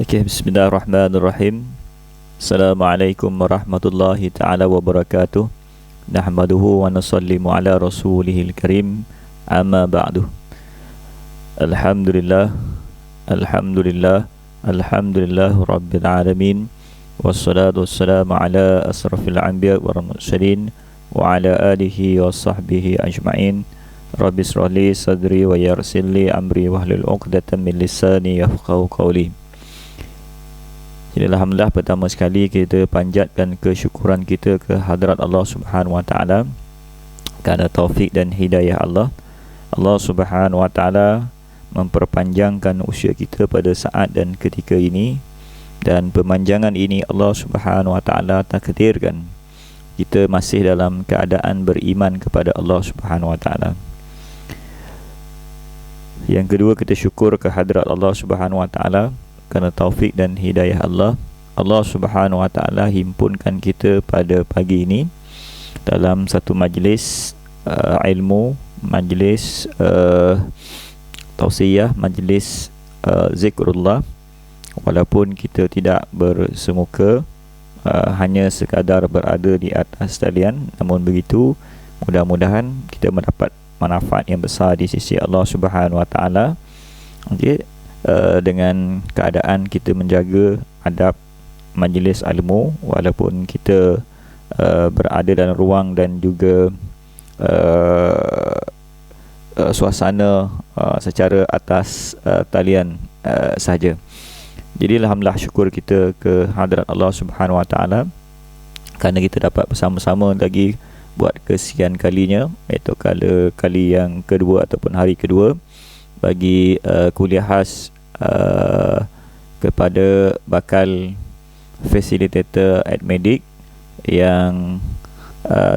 Okay, bismillahirrahmanirrahim. Assalamualaikum warahmatullahi taala wabarakatuh. Nahmaduhu wa nusallimu ala rasulihil karim. Amma ba'du. Alhamdulillah, alhamdulillah, alhamdulillah rabbil alamin. Wassalatu wassalamu ala asrafil anbiya wal mursalin wa ala alihi wa sahbihi ajma'in. Rabbi israh li sadri wa yassir li amri wahlul 'uqdatam min lisani yafqahu qawli. Jadi alhamdulillah, pertama sekali kita panjatkan kesyukuran kita ke hadrat Allah Subhanahu wa taala kerana taufik dan hidayah Allah. Allah Subhanahu wa taala memperpanjangkan usia kita pada saat dan ketika ini, dan pemanjangan ini Allah Subhanahu wa taala takdirkan kita masih dalam keadaan beriman kepada Allah Subhanahu wa taala. Yang kedua, kita syukur ke hadrat Allah Subhanahu wa taala kerana taufik dan hidayah Allah. Allah Subhanahu wa taala himpunkan kita pada pagi ini dalam satu majlis ilmu, majlis tausiyah, majlis zikrullah. Walaupun kita tidak bersemuka, hanya sekadar berada di atas talian, namun begitu mudah-mudahan kita mendapat manfaat yang besar di sisi Allah Subhanahu wa taala. Okey, dengan keadaan kita menjaga adab majlis ilmu, walaupun kita berada dalam ruang dan juga suasana secara atas talian saja. Jadi alhamdulillah, syukur kita ke hadrat Allah Subhanahu wa taala kerana kita dapat bersama-sama lagi buat kesekian kalinya, iaitu kali yang kedua ataupun hari kedua bagi kuliah khas kepada bakal facilitator Admedic yang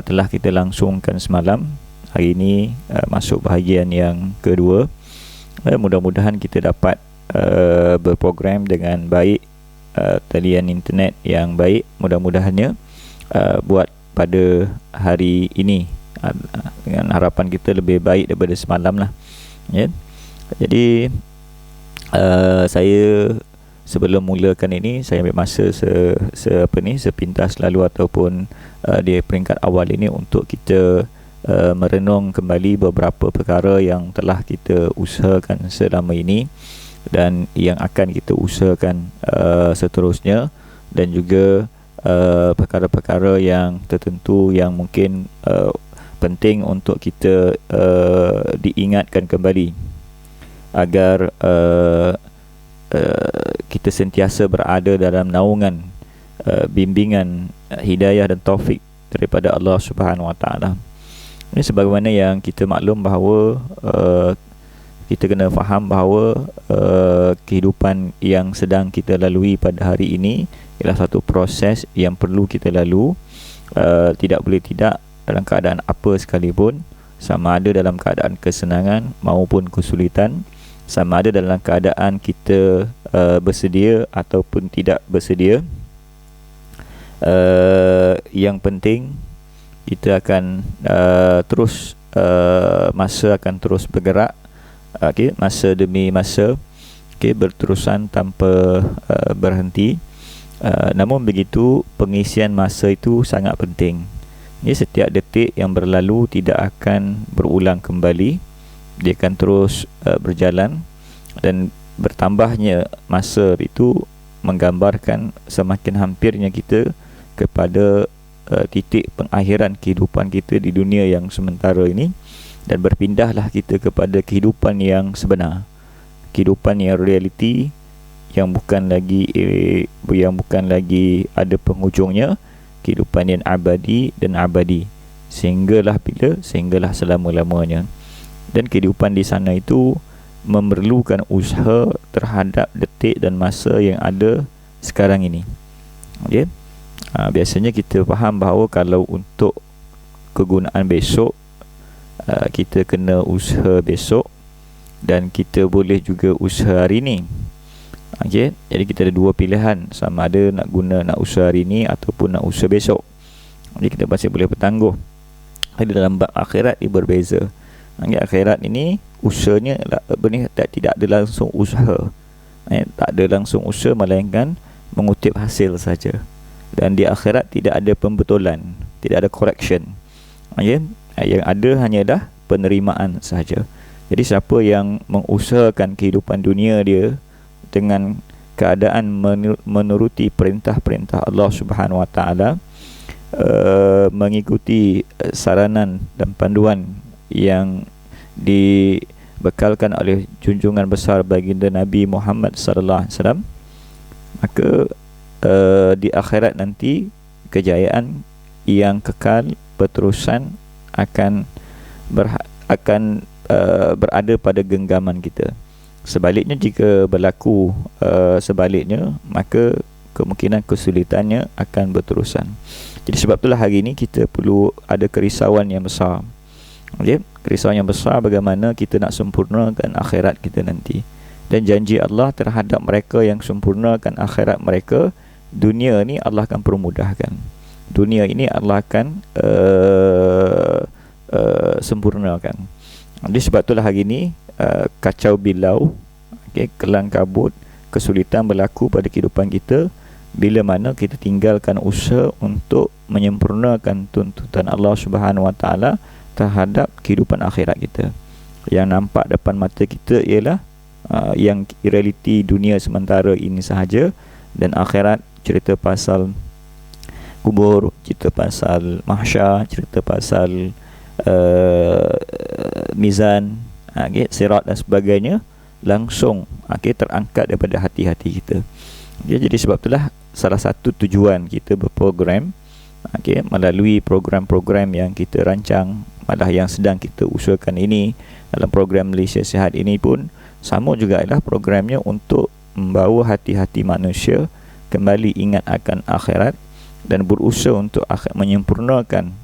telah kita langsungkan semalam. Hari ini masuk bahagian yang kedua. Mudah-mudahan kita dapat berprogram dengan baik, talian internet yang baik, mudah-mudahannya buat pada hari ini, dengan harapan kita lebih baik daripada semalam lah, ya. Jadi saya sebelum mulakan ini, saya ambil masa sepintas lalu ataupun di peringkat awal ini untuk kita merenung kembali beberapa perkara yang telah kita usahakan selama ini dan yang akan kita usahakan seterusnya, dan juga perkara-perkara yang tertentu yang mungkin penting untuk kita diingatkan kembali agar kita sentiasa berada dalam naungan bimbingan hidayah dan taufik daripada Allah Subhanahu wa taala. Ini sebagaimana yang kita maklum bahawa kita kena faham bahawa kehidupan yang sedang kita lalui pada hari ini ialah satu proses yang perlu kita lalu. Tidak boleh tidak, dalam keadaan apa sekalipun, sama ada dalam keadaan kesenangan maupun kesulitan, sama ada dalam keadaan kita bersedia ataupun tidak bersedia, yang penting kita akan terus masa akan terus bergerak, masa demi masa, berterusan tanpa berhenti. Namun begitu, pengisian masa itu sangat penting. Setiap detik yang berlalu tidak akan berulang kembali, dia akan terus berjalan, dan bertambahnya masa itu menggambarkan semakin hampirnya kita kepada titik pengakhiran kehidupan kita di dunia yang sementara ini, dan berpindahlah kita kepada kehidupan yang sebenar, kehidupan yang realiti, yang bukan lagi ada penghujungnya, kehidupan yang abadi dan abadi sehinggalah selama-lamanya. Dan kehidupan di sana itu memerlukan usaha terhadap detik dan masa yang ada sekarang ini. Okay? Biasanya kita faham bahawa kalau untuk kegunaan besok, kita kena usaha besok, dan kita boleh juga usaha hari ini. Okay? Jadi kita ada dua pilihan, sama ada nak usaha hari ini ataupun nak usaha besok. Jadi kita masih boleh bertangguh. Tapi dalam bab akhirat dia berbeza. Akhirat ini usahanya tidak ada langsung usaha. Tak ada langsung usaha, melainkan mengutip hasil saja. Dan di akhirat tidak ada pembetulan, tidak ada correction. Yang ada hanyalah penerimaan sahaja. Jadi siapa yang mengusahakan kehidupan dunia dia dengan keadaan menuruti perintah-perintah Allah Subhanahu Wa Taala, mengikuti saranan dan panduan yang dibekalkan oleh junjungan besar baginda Nabi Muhammad sallallahu alaihi wasallam, maka di akhirat nanti kejayaan yang kekal berterusan akan berada pada genggaman kita. Sebaliknya, jika berlaku sebaliknya, maka kemungkinan kesulitannya akan berterusan. Jadi sebab itulah hari ini kita perlu ada kerisauan yang besar. Kerisauan yang besar bagaimana kita nak sempurnakan akhirat kita nanti. Dan janji Allah terhadap mereka yang sempurnakan akhirat mereka, dunia ni Allah akan permudahkan. Dunia ini Allah akan sempurnakan. Jadi sebab itulah hari ini kacau bilau, kelang kabut, kesulitan berlaku pada kehidupan kita bila mana kita tinggalkan usaha untuk menyempurnakan tuntutan Allah Subhanahu Wa Taala terhadap kehidupan akhirat kita. Yang nampak depan mata kita ialah yang realiti dunia sementara ini sahaja, dan akhirat cerita pasal kubur, cerita pasal mahsyar, cerita pasal mizan, sirat dan sebagainya langsung terangkat daripada hati-hati kita. Jadi sebab itulah salah satu tujuan kita berprogram, melalui program-program yang kita rancang, malah yang sedang kita usahakan ini dalam program Malaysia Sihat ini pun sama juga ialah programnya untuk membawa hati-hati manusia kembali ingat akan akhirat dan berusaha untuk menyempurnakan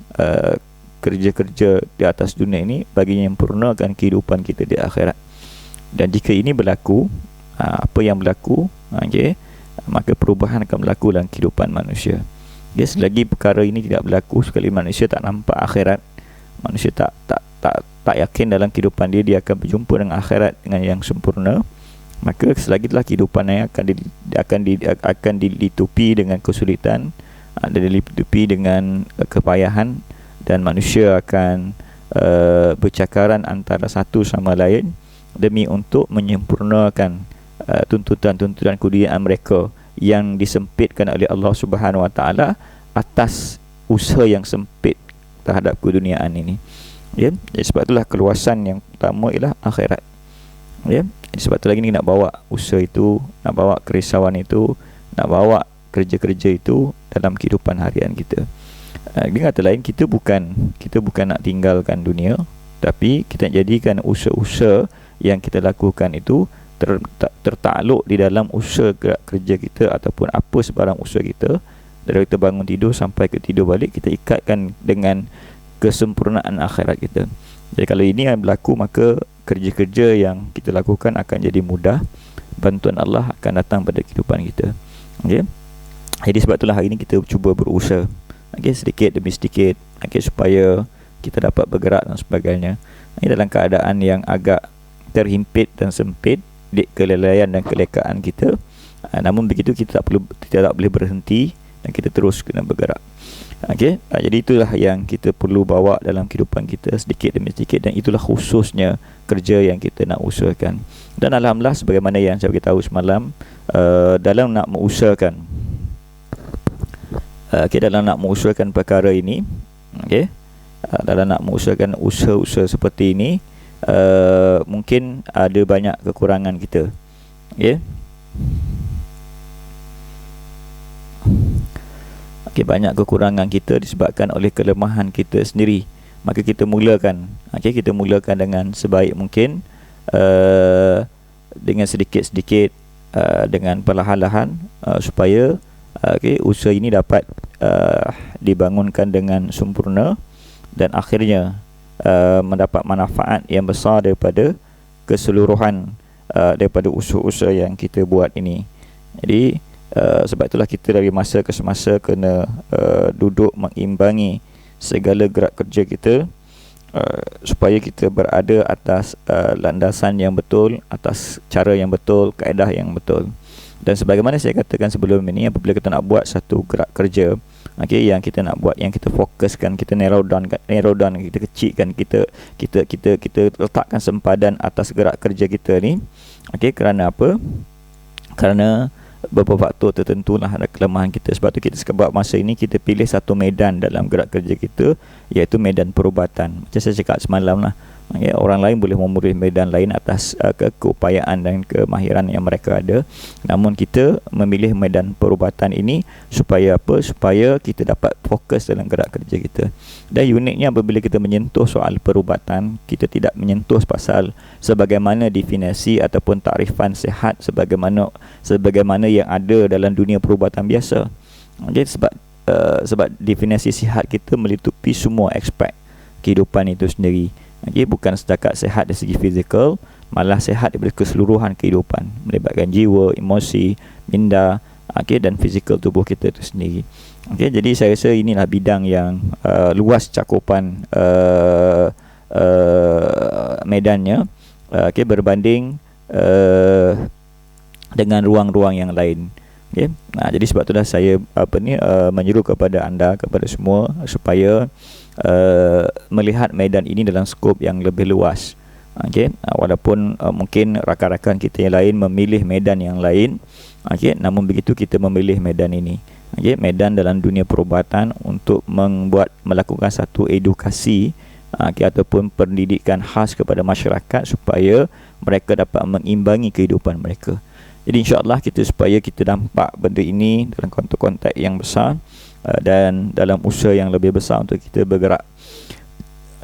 kerja-kerja di atas dunia ini bagi menyempurnakan kehidupan kita di akhirat. Dan jika ini berlaku, apa yang berlaku, maka perubahan akan berlaku dalam kehidupan manusia. Selagi perkara ini tidak berlaku, sekali manusia tak nampak akhirat, manusia tak yakin dalam kehidupan dia akan berjumpa dengan akhirat dengan yang sempurna, maka selagilah kehidupannya akan dilitupi dengan kesulitan, dan dilitupi dengan kepayahan, dan manusia akan bercakaran antara satu sama lain demi untuk menyempurnakan tuntutan-tuntutan keduniaan mereka yang disempitkan oleh Allah Subhanahu Wa Taala atas usaha yang sempit terhadap keduniaan ini. Jadi sebab itulah keluasan yang pertama ialah akhirat. Sebab itu lagi ni nak bawa usaha itu, nak bawa kerisauan itu, nak bawa kerja-kerja itu dalam kehidupan harian kita. Dengan kata lain, kita bukan nak tinggalkan dunia, tapi kita jadikan usaha-usaha yang kita lakukan itu tertakluk di dalam usaha gerak kerja kita ataupun apa sebarang usaha kita. Dari kita bangun tidur sampai ke tidur balik, kita ikatkan dengan kesempurnaan akhirat kita. Jadi kalau ini yang berlaku, maka kerja-kerja yang kita lakukan akan jadi mudah. Bantuan Allah akan datang pada kehidupan kita. Jadi sebab itulah hari ini kita cuba berusaha, sedikit demi sedikit, supaya kita dapat bergerak dan sebagainya. Ini dalam keadaan yang agak terhimpit dan sempit di kelalaian dan kelekaan kita, namun begitu kita tidak boleh berhenti dan kita terus kena bergerak. Jadi itulah yang kita perlu bawa dalam kehidupan kita sedikit demi sedikit, dan itulah khususnya kerja yang kita nak usahakan. Dan alhamdulillah, sebagaimana yang saya beritahu semalam, dalam nak mengusahakan dalam nak mengusahakan perkara ini, dalam nak mengusahakan usaha-usaha seperti ini, mungkin ada banyak kekurangan kita. Banyak kekurangan kita disebabkan oleh kelemahan kita sendiri. Maka kita mulakan dengan sebaik mungkin, dengan sedikit-sedikit, dengan perlahan-lahan, supaya usaha ini dapat dibangunkan dengan sempurna dan akhirnya mendapat manfaat yang besar daripada keseluruhan daripada usaha-usaha yang kita buat ini. Jadi sebab itulah kita dari masa ke semasa kena duduk mengimbangi segala gerak kerja kita supaya kita berada atas landasan yang betul, atas cara yang betul, kaedah yang betul. Dan sebagaimana saya katakan sebelum ini, apabila kita nak buat satu gerak kerja, yang kita nak buat, yang kita fokuskan, kita narrow down, kita kecilkan, kita letakkan sempadan atas gerak kerja kita ni. Kerana apa? Kerana beberapa faktor tertentu lah ada kelemahan kita. Sebab tu kita sebab masa ini kita pilih satu medan dalam gerak kerja kita, iaitu medan perubatan. Macam saya cakap semalam lah, orang lain boleh memilih medan lain atas keupayaan dan kemahiran yang mereka ada. Namun kita memilih medan perubatan ini supaya apa? Supaya kita dapat fokus dalam gerak kerja kita. Dan uniknya apabila kita menyentuh soal perubatan, kita tidak menyentuh pasal sebagaimana definisi ataupun takrifan sihat sebagaimana yang ada dalam dunia perubatan biasa. Sebab definisi sihat kita meliputi semua aspek kehidupan itu sendiri. Bukan setakat sihat dari segi fizikal, malah sihat daripada keseluruhan kehidupan, melibatkan jiwa, emosi, minda, dan fizikal tubuh kita itu sendiri. Jadi saya rasa inilah bidang yang luas cakupan medannya, berbanding dengan ruang-ruang yang lain. Jadi sebab itulah saya menyeru kepada anda, kepada semua, supaya melihat medan ini dalam skop yang lebih luas. Walaupun mungkin rakan-rakan kita yang lain memilih medan yang lain, namun begitu kita memilih medan ini, medan dalam dunia perubatan, untuk melakukan satu edukasi ataupun pendidikan khas kepada masyarakat supaya mereka dapat mengimbangi kehidupan mereka. Jadi insya-Allah supaya kita nampak benda ini dalam konteks yang besar, dan dalam usaha yang lebih besar untuk kita bergerak.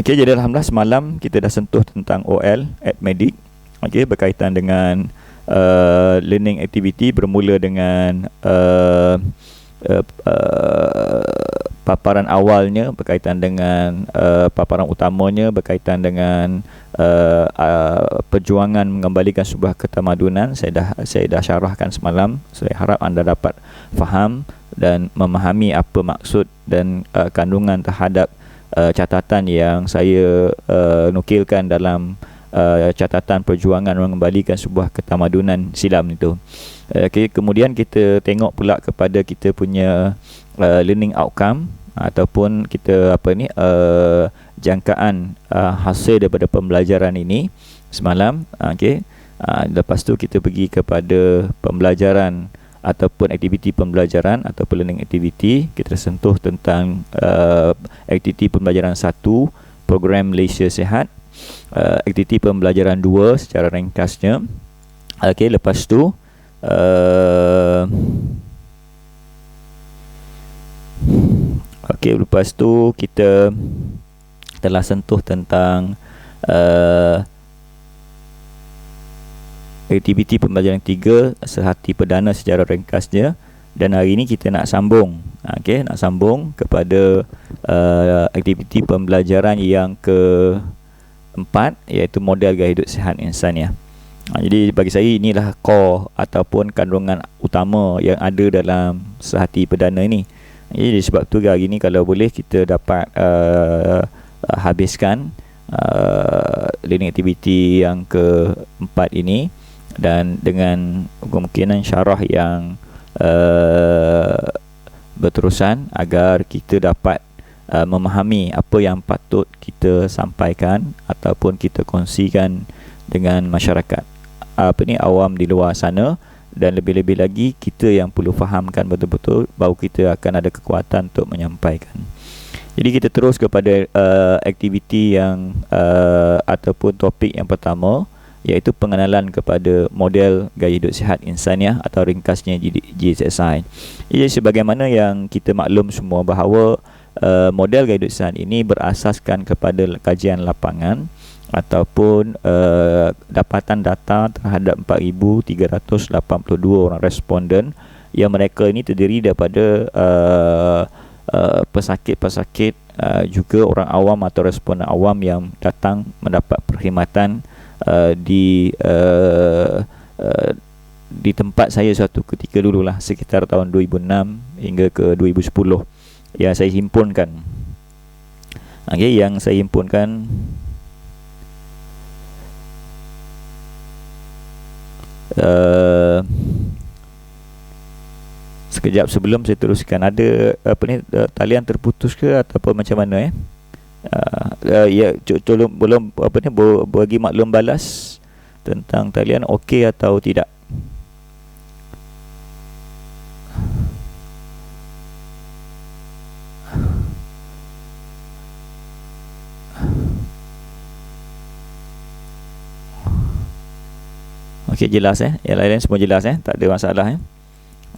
Jadi alhamdulillah semalam kita dah sentuh tentang OL Admedic, berkaitan dengan learning activity, bermula dengan paparan awalnya berkaitan dengan paparan utamanya berkaitan dengan perjuangan mengembalikan sebuah ketamadunan. Saya dah syarahkan semalam. Saya harap anda dapat faham dan memahami apa maksud dan kandungan terhadap catatan yang saya nukilkan dalam catatan perjuangan mengembalikan sebuah ketamadunan silam itu. Kemudian kita tengok pula kepada kita punya learning outcome ataupun kita jangkaan hasil daripada pembelajaran ini semalam. Lepas tu kita pergi kepada pembelajaran ataupun aktiviti pembelajaran ataupun learning activity. Kita sentuh tentang aktiviti pembelajaran 1, program Malaysia Sihat, aktiviti pembelajaran 2 secara ringkasnya. Lepas tu lepas tu kita telah sentuh tentang aktiviti pembelajaran 3, sehati perdana secara ringkasnya. Dan hari ini kita nak sambung, nak sambung kepada aktiviti pembelajaran yang keempat, iaitu model gaya hidup sihat insaniah. Jadi bagi saya inilah core ataupun kandungan utama yang ada dalam sehati perdana ini. Jadi sebab tu hari ini kalau boleh kita dapat habiskan learning activity yang keempat ini, dan dengan kemungkinan syarah yang berterusan agar kita dapat memahami apa yang patut kita sampaikan ataupun kita kongsikan dengan masyarakat awam di luar sana. Dan lebih-lebih lagi kita yang perlu fahamkan betul-betul bahawa kita akan ada kekuatan untuk menyampaikan. Jadi kita terus kepada aktiviti yang ataupun topik yang pertama, iaitu pengenalan kepada model gaya hidup sihat insaniah atau ringkasnya GHSI. Jadi sebagaimana yang kita maklum semua bahawa model gaya hidup sihat ini berasaskan kepada kajian lapangan ataupun dapatan data terhadap 4,382 orang responden, yang mereka ini terdiri daripada pesakit-pesakit, juga orang awam atau responden awam yang datang mendapat perkhidmatan di tempat saya suatu ketika dululah, sekitar tahun 2006 hingga ke 2010 yang saya himpunkan. Okey, yang saya himpunkan sekejap sebelum saya teruskan, ada talian terputus ke ataupun macam mana ya, tolong belum bagi maklum balas tentang talian okey atau tidak. Okey, jelas yang lain semua jelas tak ada masalah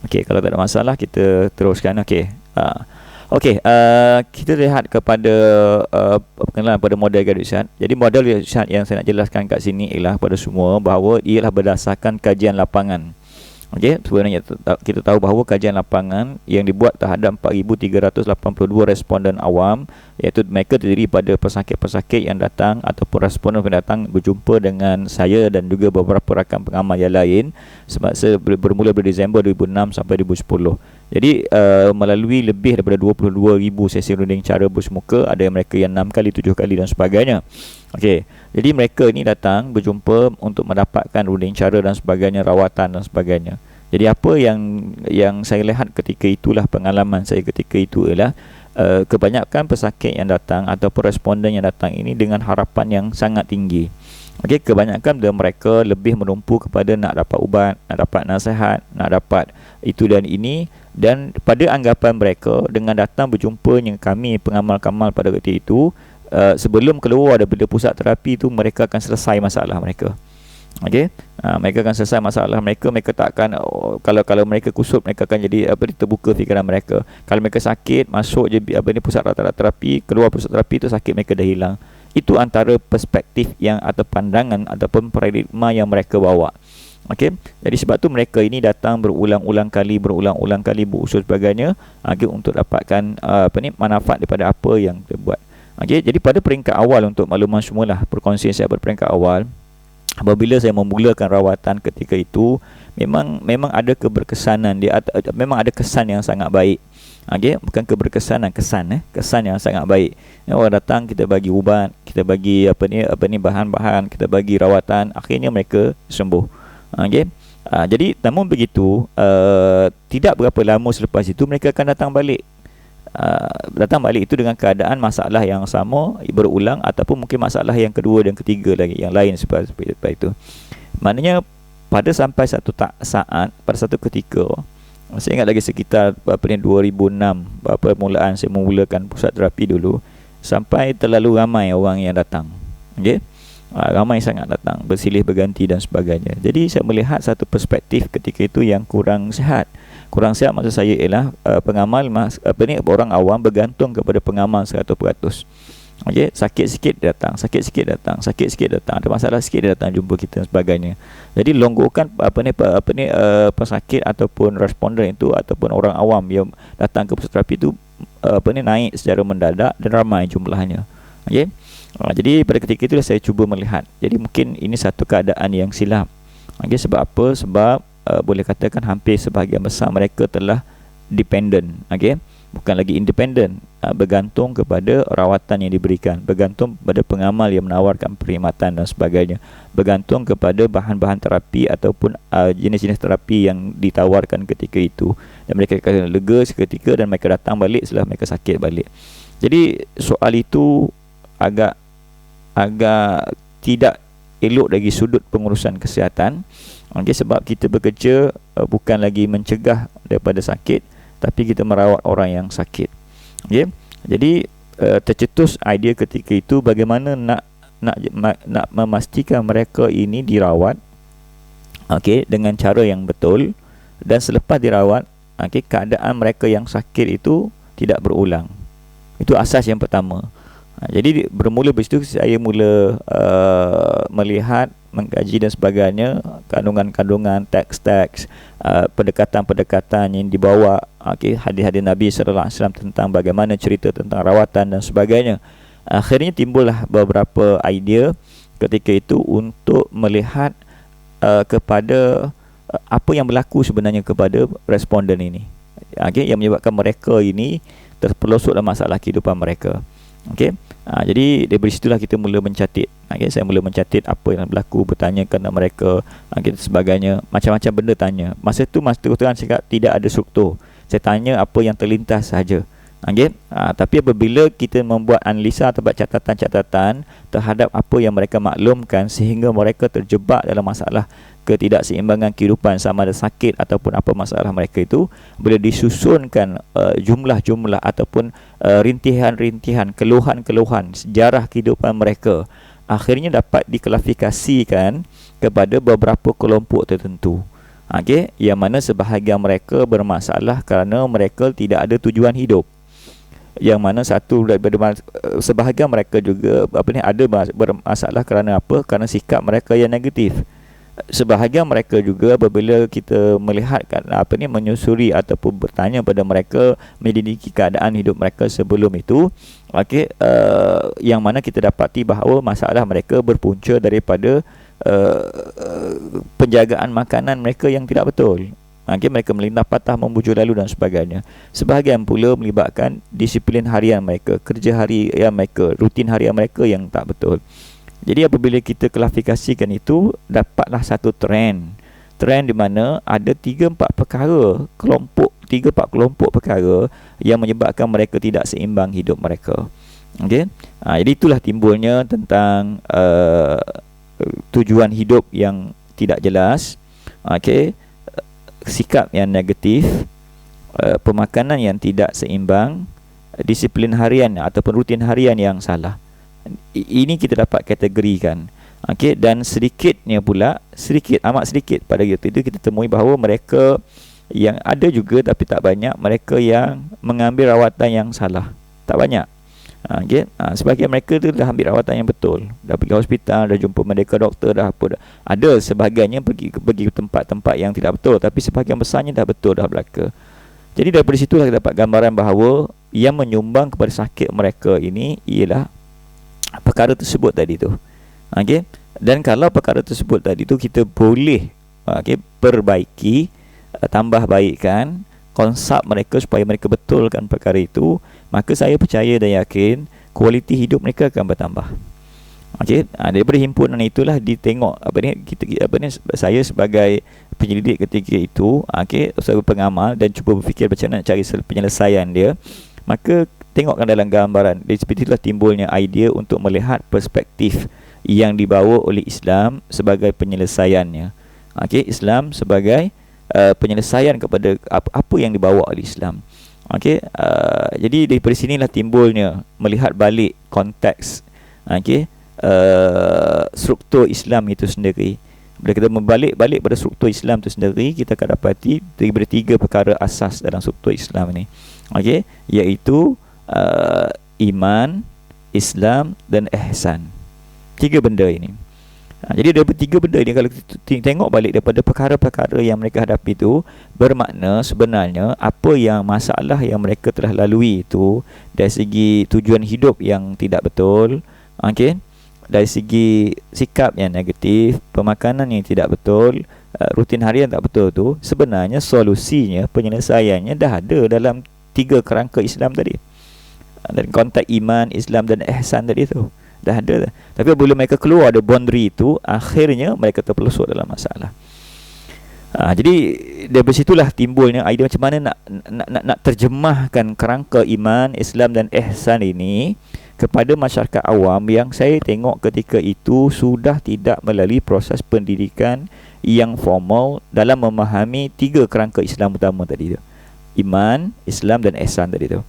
Okey, kalau tak ada masalah kita teruskan. Okey. Okey, kita lihat kepada perkenalan pada model garis sihat. Jadi model garis sihat yang saya nak jelaskan kat sini ialah pada semua bahawa ialah berdasarkan kajian lapangan. Okey, sebenarnya kita tahu bahawa kajian lapangan yang dibuat terhadap 4,382 responden awam, iaitu mereka terdiri pada pesakit-pesakit yang datang ataupun responden yang datang berjumpa dengan saya dan juga beberapa rakan pengamal yang lain bermula dari Disember 2006 sampai 2010. Jadi melalui lebih daripada 22,000 sesi runding cara bersemuka, ada mereka yang 6 kali, 7 kali dan sebagainya. Okey, jadi mereka ni datang berjumpa untuk mendapatkan runding cara dan sebagainya, rawatan dan sebagainya. Jadi apa yang saya lihat ketika itulah, pengalaman saya ketika itu ialah kebanyakan pesakit yang datang ataupun responden yang datang ini dengan harapan yang sangat tinggi. Okey, kebanyakan dari mereka lebih menumpu kepada nak dapat ubat, nak dapat nasihat, nak dapat itu dan ini, dan pada anggapan mereka dengan datang berjumpa dengan kami pengamal-kamal pada ketika itu, sebelum keluar daripada pusat terapi itu mereka akan selesai masalah mereka. Okey, mereka akan selesai masalah mereka. Mereka tak akan kalau mereka kusut, mereka akan jadi terbuka fikiran mereka. Kalau mereka sakit, masuk je pusat terapi, keluar pusat terapi tu sakit mereka dah hilang. Itu antara perspektif yang atau pandangan ataupun paradigma yang mereka bawa. Okey, jadi sebab tu mereka ini datang berulang-ulang kali berusul sebagainya untuk dapatkan manfaat daripada apa yang dibuat. Okey, jadi pada peringkat awal, untuk makluman semualah, perkongsian saya pada peringkat awal, apabila saya memulakan rawatan ketika itu, memang ada keberkesanan dia, memang ada kesan yang sangat baik. Okey, bukan keberkesanan, kesan yang sangat baik. Orang datang, kita bagi ubat, kita bagi bahan-bahan, kita bagi rawatan, akhirnya mereka sembuh. Okey. Jadi namun begitu, tidak berapa lama selepas itu mereka akan datang balik. Datang balik itu dengan keadaan masalah yang sama berulang, ataupun mungkin masalah yang kedua dan ketiga lagi, yang lain seperti itu. Maknanya pada sampai satu saat, pada satu ketika, saya ingat lagi sekitar 2006, permulaan saya memulakan pusat terapi dulu, sampai terlalu ramai orang yang datang. Okey, ramai sangat datang, bersilih berganti dan sebagainya. Jadi saya melihat satu perspektif ketika itu yang kurang sihat. Kurang sihat maksud saya ialah pengamal orang awam bergantung kepada pengamal 100%. Okey, sakit sikit datang, ada masalah sikit dia datang jumpa kita dan sebagainya. Jadi longgokkan pesakit ataupun responden itu ataupun orang awam yang datang ke pusat terapi itu naik secara mendadak dan ramai jumlahnya. Okey. Jadi pada ketika itu saya cuba melihat. Jadi mungkin ini satu keadaan yang silap. Okey, sebab apa? Sebab boleh katakan hampir sebahagian besar mereka telah dependent. Okey, bukan lagi independent, bergantung kepada rawatan yang diberikan, bergantung kepada pengamal yang menawarkan perkhidmatan dan sebagainya, bergantung kepada bahan-bahan terapi ataupun jenis-jenis terapi yang ditawarkan ketika itu, dan mereka akan lega seketika dan mereka datang balik setelah mereka sakit balik. Jadi soal itu agak tidak elok dari sudut pengurusan kesihatan. Okey, sebab kita bekerja bukan lagi mencegah daripada sakit, tapi kita merawat orang yang sakit. Okey, jadi tercetus idea ketika itu bagaimana nak memastikan mereka ini dirawat, okey, dengan cara yang betul, dan selepas dirawat, okey, keadaan mereka yang sakit itu tidak berulang. Itu asas yang pertama. Jadi bermula dari situ saya mula melihat, mengkaji dan sebagainya, kandungan-kandungan, teks-teks, pendekatan-pendekatan yang dibawa, hadis-hadis Nabi sallallahu alaihi wasallam tentang bagaimana cerita tentang rawatan dan sebagainya. Akhirnya timbullah beberapa idea ketika itu untuk melihat kepada apa yang berlaku sebenarnya kepada responden ini, yang menyebabkan mereka ini terpelosok dalam masalah kehidupan mereka. Okey. Jadi dari situlah kita mula mencatat. Okey, saya mula mencatat apa yang berlaku, bertanya kepada mereka, sebagainya, macam-macam benda tanya. Masa tu terus terang cakap tidak ada struktur. Saya tanya apa yang terlintas saja. Okey. Tapi apabila kita membuat analisa atau buat catatan-catatan terhadap apa yang mereka maklumkan sehingga mereka terjebak dalam masalah ketidakseimbangan kehidupan, sama ada sakit ataupun apa masalah mereka itu, bila disusunkan jumlah-jumlah ataupun rintihan-rintihan, keluhan-keluhan sejarah kehidupan mereka, akhirnya dapat diklasifikasikan kepada beberapa kelompok tertentu. Okey, yang mana sebahagian mereka bermasalah kerana mereka tidak ada tujuan hidup. Yang mana satu daripada sebahagian mereka juga ada bermasalah kerana apa? Kerana sikap mereka yang negatif. Sebahagian mereka juga apabila kita melihatkan menyusuri ataupun bertanya pada mereka, menyelidiki keadaan hidup mereka sebelum itu, yang mana kita dapati bahawa masalah mereka berpunca daripada penjagaan makanan mereka yang tidak betul. Mereka melindah patah, membujur lalu dan sebagainya. Sebahagian pula melibatkan disiplin harian mereka, kerja harian mereka, rutin harian mereka yang tak betul. Jadi apabila kita klasifikasikan itu, dapatlah satu trend di mana ada 3-4 perkara, 3-4 kelompok perkara yang menyebabkan mereka tidak seimbang hidup mereka. Okey. Jadi itulah timbulnya tentang tujuan hidup yang tidak jelas, sikap yang negatif, pemakanan yang tidak seimbang, disiplin harian ataupun rutin harian yang salah. Ini kita dapat kategorikan. Dan sedikitnya pula, amat sedikit pada waktu itu kita temui bahawa mereka yang ada juga tapi tak banyak, mereka yang mengambil rawatan yang salah. Tak banyak. Sebahagian mereka tu dah ambil rawatan yang betul, dah pergi hospital, dah jumpa medical doktor, dah apa dah. Ada sebahagiannya pergi ke tempat-tempat yang tidak betul, tapi sebahagian besarnya dah betul, dah belaka. Jadi daripada situlah kita dapat gambaran bahawa yang menyumbang kepada sakit mereka ini ialah perkara tersebut tadi tu. Dan kalau perkara tersebut tadi tu kita boleh perbaiki, tambah baikkan konsep mereka supaya mereka betulkan perkara itu, maka saya percaya dan yakin kualiti hidup mereka akan bertambah. Daripada himpunan itulah ditengok saya sebagai penyelidik ketika itu, sebagai pengamal dan cuba berfikir macam mana nak cari penyelesaian dia. Maka tengokkan dalam gambaran, dari seperti itulah timbulnya idea untuk melihat perspektif yang dibawa oleh Islam sebagai penyelesaiannya. Islam sebagai penyelesaian kepada apa yang dibawa oleh Islam. Jadi daripada sinilah timbulnya melihat balik konteks struktur Islam itu sendiri. Bila kita membalik pada struktur Islam itu sendiri, kita akan dapati daripada 3 perkara asas dalam struktur Islam ini. Iaitu iman, Islam dan ihsan. 3 benda ini. Jadi daripada 3 benda ini, kalau kita tengok balik daripada perkara-perkara yang mereka hadapi itu, bermakna sebenarnya apa yang masalah yang mereka telah lalui itu dari segi tujuan hidup yang tidak betul, dari segi sikap yang negatif, pemakanan yang tidak betul, rutin harian tak betul tu, sebenarnya solusinya, penyelesaiannya dah ada dalam 3 kerangka Islam tadi. Dan konteks iman, Islam dan ihsan tadi tu dah ada. Tapi bila mereka keluar ada boundary itu, akhirnya mereka terpelosok dalam masalah. Jadi dari situlah timbulnya idea macam mana nak terjemahkan kerangka iman, Islam dan ihsan ini kepada masyarakat awam yang saya tengok ketika itu sudah tidak melalui proses pendidikan yang formal dalam memahami 3 kerangka Islam utama tadi tu. Iman, Islam dan ihsan tadi tu.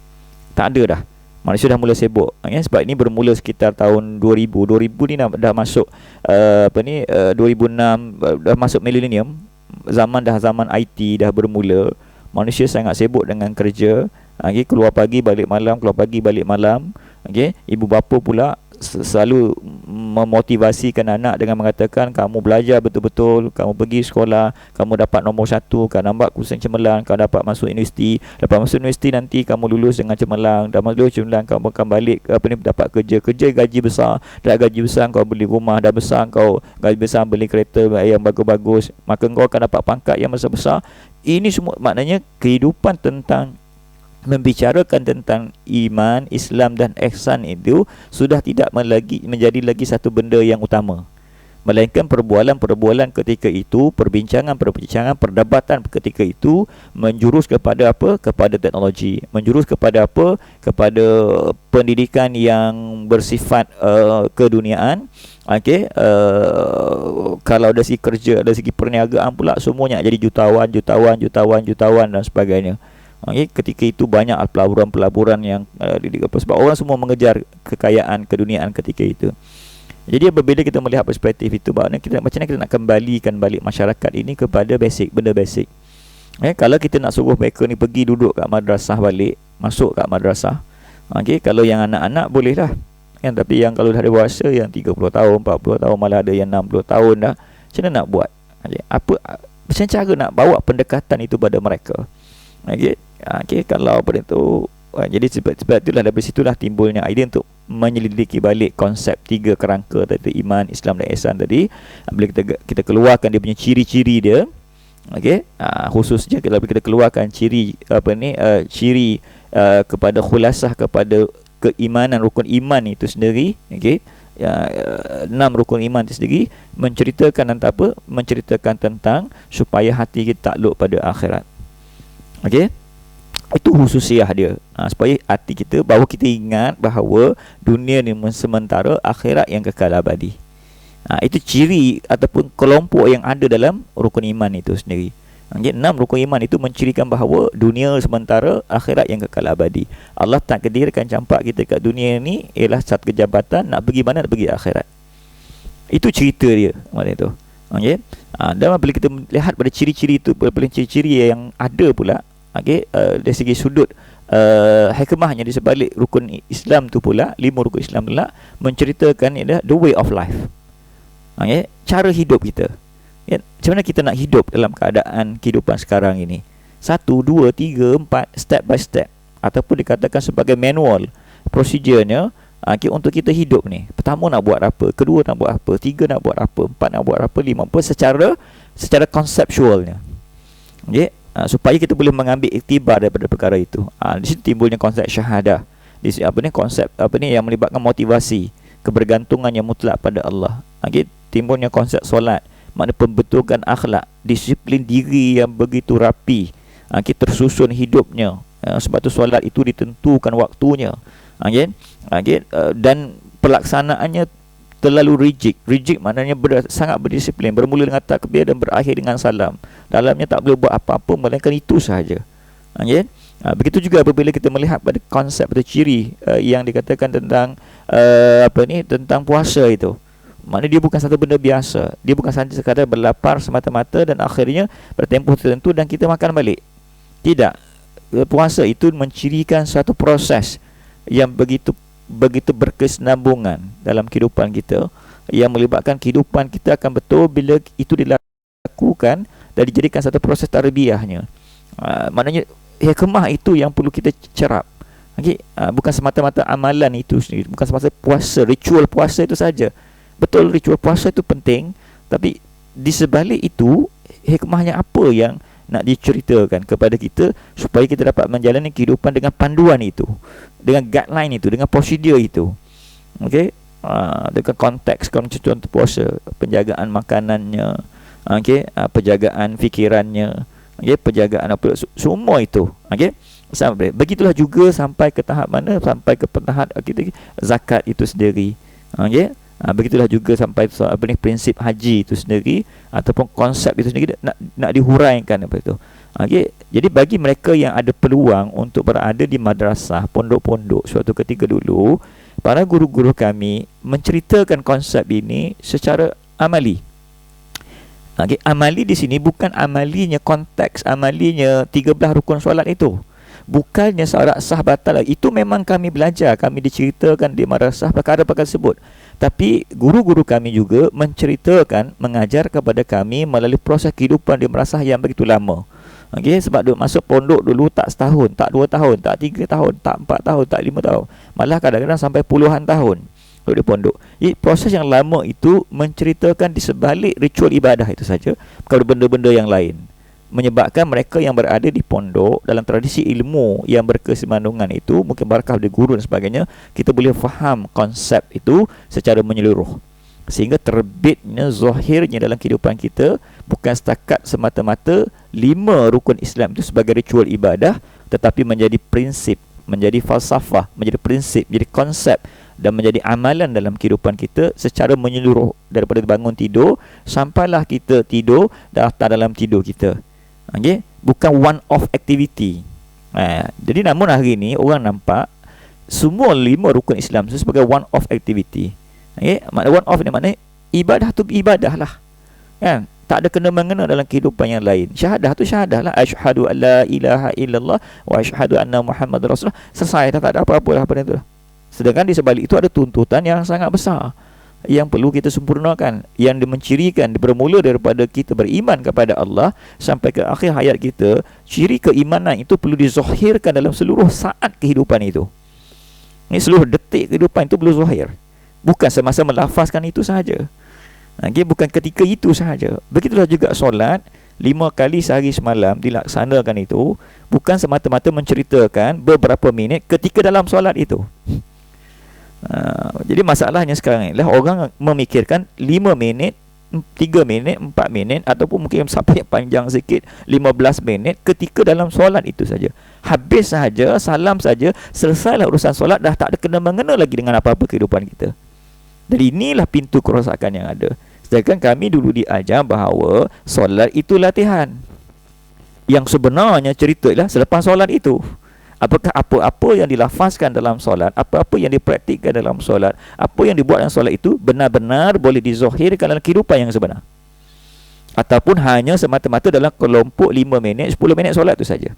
Tak ada dah. Manusia dah mula sibuk, sebab ini bermula sekitar tahun 2000 ni dah masuk 2006, dah masuk millennium, zaman IT dah bermula. Manusia sangat sibuk dengan kerja, keluar pagi balik malam, ibu bapa pula selalu memotivasikan anak dengan mengatakan, kamu belajar betul-betul, kamu pergi sekolah, kamu dapat nombor 1, kau nampak kursus cemerlang, kau dapat masuk universiti. Lepas masuk universiti nanti kamu lulus dengan cemerlang, dah lulus cemerlang kamu akan balik dapat kerja gaji besar. Dah gaji besar kau beli rumah, dah besar kau gaji besar beli kereta yang bagus-bagus, maka kau akan dapat pangkat yang besar-besar. Ini semua maknanya kehidupan tentang membicarakan tentang iman, Islam dan ihsan itu sudah tidak menjadi lagi satu benda yang utama, melainkan perbualan-perbualan ketika itu, perbincangan-perbincangan, perdebatan ketika itu menjurus kepada apa? Kepada teknologi, menjurus kepada apa? Kepada pendidikan yang bersifat keduniaan. Okey, kalau dari segi kerja, dari segi perniagaan pula, semuanya jadi jutawan dan sebagainya. Okey, ketika itu banyak pelaburan-pelaburan yang sebab orang semua mengejar kekayaan keduniaan ketika itu. Jadi apabila kita melihat perspektif itu, maknanya kita macam mana kita nak kembalikan balik masyarakat ini kepada basic, benda basic. Kalau kita nak suruh mereka ni pergi duduk kat madrasah balik, masuk kat madrasah. Okey, kalau yang anak-anak boleh lah. Tapi yang kalau dah dewasa, yang 30 tahun, 40 tahun, malah ada yang 60 tahun dah, macam mana nak buat? Macam cara nak bawa pendekatan itu pada mereka? Okey, kalau apa itu, jadi sebab itulah dari situlah timbulnya idea untuk menyelidiki balik konsep 3 kerangka tadi, iman, Islam dan ihsan tadi. Bila kita keluarkan dia punya ciri-ciri dia, okey, khususnya kalau kita keluarkan ciri ciri kepada khulasah kepada keimanan, rukun iman itu sendiri, okey, 6 rukun iman itu sendiri menceritakan tentang apa? Menceritakan tentang supaya hati kita takluk pada akhirat. Okey, itu khususiah dia, supaya hati kita, bahawa kita ingat bahawa dunia ni sementara, akhirat yang kekal abadi. Itu ciri ataupun kelompok yang ada dalam rukun iman itu sendiri. 6 rukun iman itu mencirikan bahawa dunia sementara, akhirat yang kekal abadi. Allah takdirkan campak kita kat dunia ni ialah satu kejabatan, nak pergi mana? Nak pergi akhirat. Itu cerita dia maknanya tu. Okey. Dan bila kita lihat pada ciri-ciri itu, pada ciri-ciri yang ada pula, okey, dari segi sudut hikmahnya di sebalik rukun Islam tu pula, 5 rukun Islam pula menceritakan ialah the way of life. Okey, cara hidup kita. Macam mana kita nak hidup dalam keadaan kehidupan sekarang ini? 1, 2, 3, 4, step by step, ataupun dikatakan sebagai manual prosedurnya, untuk kita hidup ni. Pertama nak buat apa, kedua nak buat apa, 3 nak buat apa, 4 nak buat apa, 5 apa, secara konseptualnya. Okay? Supaya kita boleh mengambil iktibar daripada perkara itu. Di situ timbulnya konsep syahadah. Di sini konsep yang melibatkan motivasi, kebergantungan yang mutlak pada Allah. Okay? Timbulnya konsep solat, makna pembentukan akhlak, disiplin diri yang begitu rapi, kita tersusun hidupnya. Sebab tu solat itu ditentukan waktunya. Dan pelaksanaannya terlalu rigid maknanya sangat berdisiplin, bermula dengan takbir dan berakhir dengan salam. Dalamnya tak boleh buat apa-apa melainkan itu sahaja. Begitu juga apabila kita melihat pada konsep atau ciri yang dikatakan tentang tentang puasa itu. Maknanya dia bukan satu benda biasa. Dia bukan sahaja sekadar berlapar semata-mata dan akhirnya bertempoh tertentu dan kita makan balik. Tidak. Puasa itu mencirikan satu proses yang begitu berkesinambungan dalam kehidupan kita, yang melibatkan kehidupan kita akan betul bila itu dilakukan dan dijadikan satu proses tarbiyahnya. Maknanya hikmah itu yang perlu kita cerap. Bukan semata-mata amalan itu sendiri, bukan semata puasa, ritual puasa itu saja. Betul, ritual puasa itu penting, tapi di sebalik itu hikmahnya apa yang nak diceritakan kepada kita supaya kita dapat menjalani kehidupan dengan panduan itu, dengan guideline itu, dengan prosedur itu. Okey, dengan konteks contoh puasa, penjagaan makanannya, okey, penjagaan fikirannya, okey, penjagaan apa, semua itu. Okey, sampai begitulah juga sampai ke tahap mana? Sampai ke tahap kita zakat itu sendiri. Okey. Begitulah juga sampai prinsip haji itu sendiri ataupun konsep itu sendiri nak dihuraikan apa itu. Okey, jadi bagi mereka yang ada peluang untuk berada di madrasah, pondok-pondok suatu ketika dulu, para guru-guru kami menceritakan konsep ini secara amali. Okey, amali di sini bukan amalinya konteks amalinya 13 rukun solat itu. Bukannya solat sah batal. Itu memang kami belajar, kami diceritakan di madrasah perkara-perkara tersebut. Tapi guru-guru kami juga menceritakan, mengajar kepada kami melalui proses kehidupan di madrasah yang begitu lama. Okey, sebab masuk pondok dulu tak setahun, tak 2 tahun, tak 3 tahun, tak 4 tahun, tak 5 tahun. Malah kadang-kadang sampai puluhan tahun duduk di pondok. Jadi proses yang lama itu menceritakan di sebalik ritual ibadah itu saja, bukan benda-benda yang lain. menyebabkan mereka yang berada di pondok dalam tradisi ilmu yang berkesinambungan itu, mungkin barakah dari guru dan sebagainya, kita boleh faham konsep itu secara menyeluruh, sehingga terbitnya zahirnya dalam kehidupan kita bukan setakat semata-mata 5 rukun Islam itu sebagai ritual ibadah, tetapi menjadi prinsip, menjadi falsafah, menjadi prinsip, menjadi konsep dan menjadi amalan dalam kehidupan kita secara menyeluruh, daripada bangun tidur sampailah kita tidur, daftar dalam tidur kita. Okay? Bukan one off activity. Jadi namun hari ni orang nampak semua 5 rukun Islam itu sebagai one off activity. Okay? One off ni maknanya ibadah tu ibadah lah, kan? Tak ada kena-mengena dalam kehidupan yang lain. Syahadah tu syahadah lah. Asyhadu an la ilaha illallah wa asyhadu anna Muhammad Rasulullah. Selesai, tak ada apa-apa lah pada itu lah. Sedangkan di sebalik itu ada tuntutan yang sangat besar yang perlu kita sempurnakan, yang mencirikan bermula daripada kita beriman kepada Allah sampai ke akhir hayat kita. Ciri keimanan itu perlu dizahirkan dalam seluruh saat kehidupan itu. Ini seluruh detik kehidupan itu perlu zahir, bukan semasa melafazkan itu sahaja. Okay, bukan ketika itu sahaja. Begitulah juga solat 5 kali sehari semalam dilaksanakan itu bukan semata-mata menceritakan beberapa minit ketika dalam solat itu. Jadi masalahnya sekarang ialah orang memikirkan 5 minit, 3 minit, 4 minit, ataupun mungkin sampai panjang sikit 15 minit ketika dalam solat itu saja. Habis saja, salam saja, selesailah urusan solat, dah tak ada kena-mengena lagi dengan apa-apa kehidupan kita. Jadi inilah pintu kerosakan yang ada. Sedangkan kami dulu diajar bahawa solat itu latihan. Yang sebenarnya cerita ialah selepas solat itu, apakah apa-apa yang dilafazkan dalam solat, apa-apa yang dipraktikkan dalam solat, apa yang dibuat dalam solat itu benar-benar boleh dizahirkan dalam kehidupan yang sebenar, ataupun hanya semata-mata dalam kelompok 5 minit, 10 minit solat itu saja.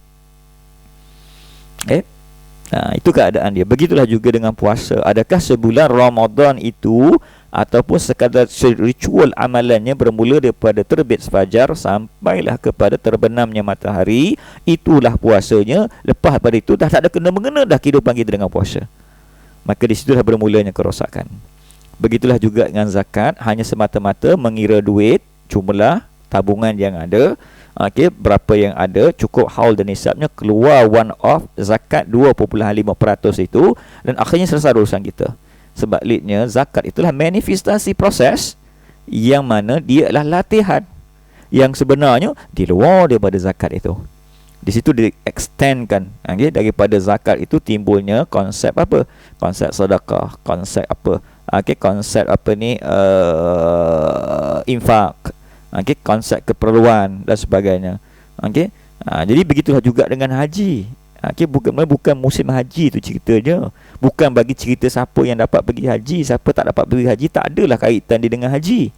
Itu keadaan dia. Begitulah juga dengan puasa. Adakah sebulan Ramadan itu ataupun sekadar ritual amalannya bermula daripada terbit fajar sampailah kepada terbenamnya matahari, itulah puasanya. Lepas pada itu dah tak ada kena-mengena dah kehidupan kita dengan puasa. Maka di situlah bermulanya kerosakan. Begitulah juga dengan zakat, hanya semata-mata mengira duit, jumlah tabungan yang ada, berapa yang ada, cukup haul dan nisabnya, keluar one off zakat 2.5% itu, dan akhirnya selesai urusan kita. Sebaliknya zakat itulah manifestasi proses yang mana dia adalah latihan yang sebenarnya di luar daripada zakat itu. Di situ di-extendkan, daripada zakat itu timbulnya konsep apa? Konsep sedekah, konsep apa? Konsep apa ni? Infak, konsep keperluan dan sebagainya. Jadi begitulah juga dengan haji. Bukan musim haji itu ceritanya. Bukan bagi cerita siapa yang dapat pergi haji, siapa tak dapat pergi haji, tak adalah kaitan dia dengan haji,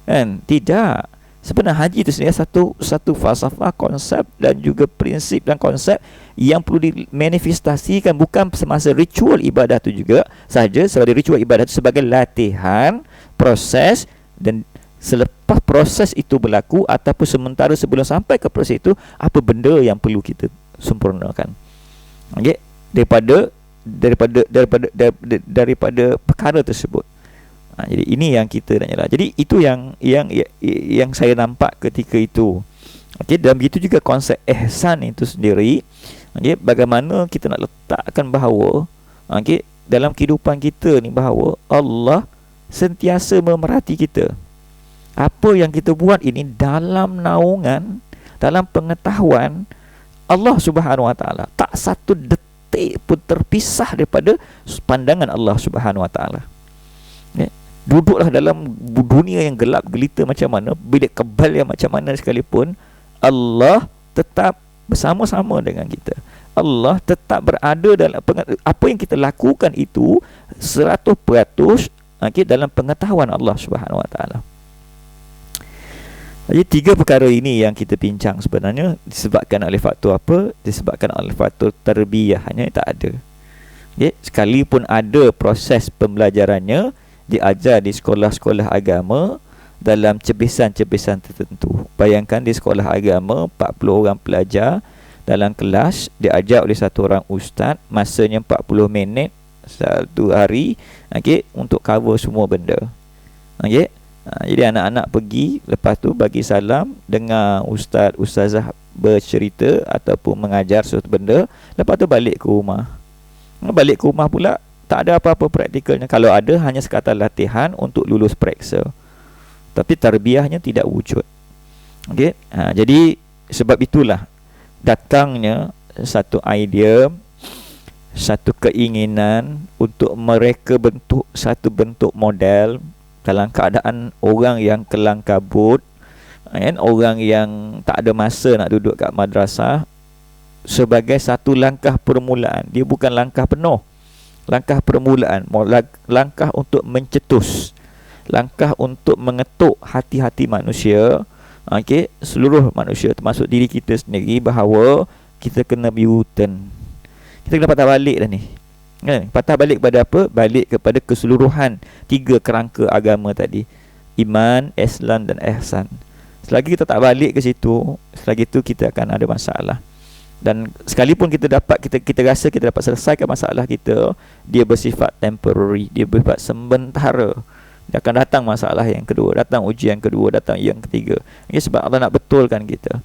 kan? Tidak. Sebenarnya haji itu sebenarnya satu falsafah, konsep dan juga prinsip dan konsep yang perlu dimanifestasikan, bukan semasa ritual ibadah itu juga sahaja. Sebagai ritual ibadah itu sebagai latihan, proses, dan selepas proses itu berlaku ataupun sementara sebelum sampai ke proses itu, apa benda yang perlu kita sempurnakan, daripada perkara tersebut. Jadi ini yang kita nak nyala. Jadi itu yang saya nampak ketika itu. Dan begitu juga konsep ihsan itu sendiri. Bagaimana kita nak letakkan bahawa dalam kehidupan kita ni, bahawa Allah sentiasa memerhati kita. Apa yang kita buat ini dalam naungan, dalam pengetahuan Allah Subhanahu Wa Taala. Tak satu detik pun terpisah daripada pandangan Allah Subhanahu Wa Taala. Duduklah dalam dunia yang gelap gelita macam mana, bilik kebal yang macam mana sekalipun, Allah tetap bersama-sama dengan kita. Allah tetap berada dalam apa yang kita lakukan itu 100% dalam pengetahuan Allah Subhanahu Wa Taala. Jadi 3 perkara ini yang kita bincang sebenarnya disebabkan oleh faktor apa? Disebabkan oleh faktor tarbiyah, hanya tak ada. Sekalipun ada proses pembelajarannya, diajar di sekolah-sekolah agama dalam cebisan-cebisan tertentu. Bayangkan di sekolah agama 40 orang pelajar dalam kelas, diajar oleh satu orang ustaz, masanya 40 minit satu hari, untuk cover semua benda. Jadi anak-anak pergi, lepas tu bagi salam, dengar ustazah bercerita ataupun mengajar sesuatu benda, lepas tu balik ke rumah. Balik ke rumah pula tak ada apa-apa praktikalnya. Kalau ada, hanya sekadar latihan untuk lulus periksa, tapi tarbiyahnya tidak wujud. Okey, jadi sebab itulah datangnya satu idea, satu keinginan untuk mereka bentuk satu bentuk model dalam keadaan orang yang kelang kabut, orang yang tak ada masa nak duduk kat madrasah, sebagai satu langkah permulaan. Dia bukan langkah penuh, langkah permulaan, langkah untuk mencetus, langkah untuk mengetuk hati-hati manusia, seluruh manusia termasuk diri kita sendiri, bahawa kita kena U-turn. Kita kena patah balik dah ni. Patah balik kepada apa? Balik kepada keseluruhan 3 kerangka agama tadi: iman, Islam dan ihsan. Selagi kita tak balik ke situ, selagi itu kita akan ada masalah. Dan sekalipun kita rasa kita dapat selesaikan masalah kita, dia bersifat temporary, dia bersifat sementara. Dia akan datang masalah yang kedua, datang ujian kedua, datang yang ketiga. Sebab Allah nak betulkan kita.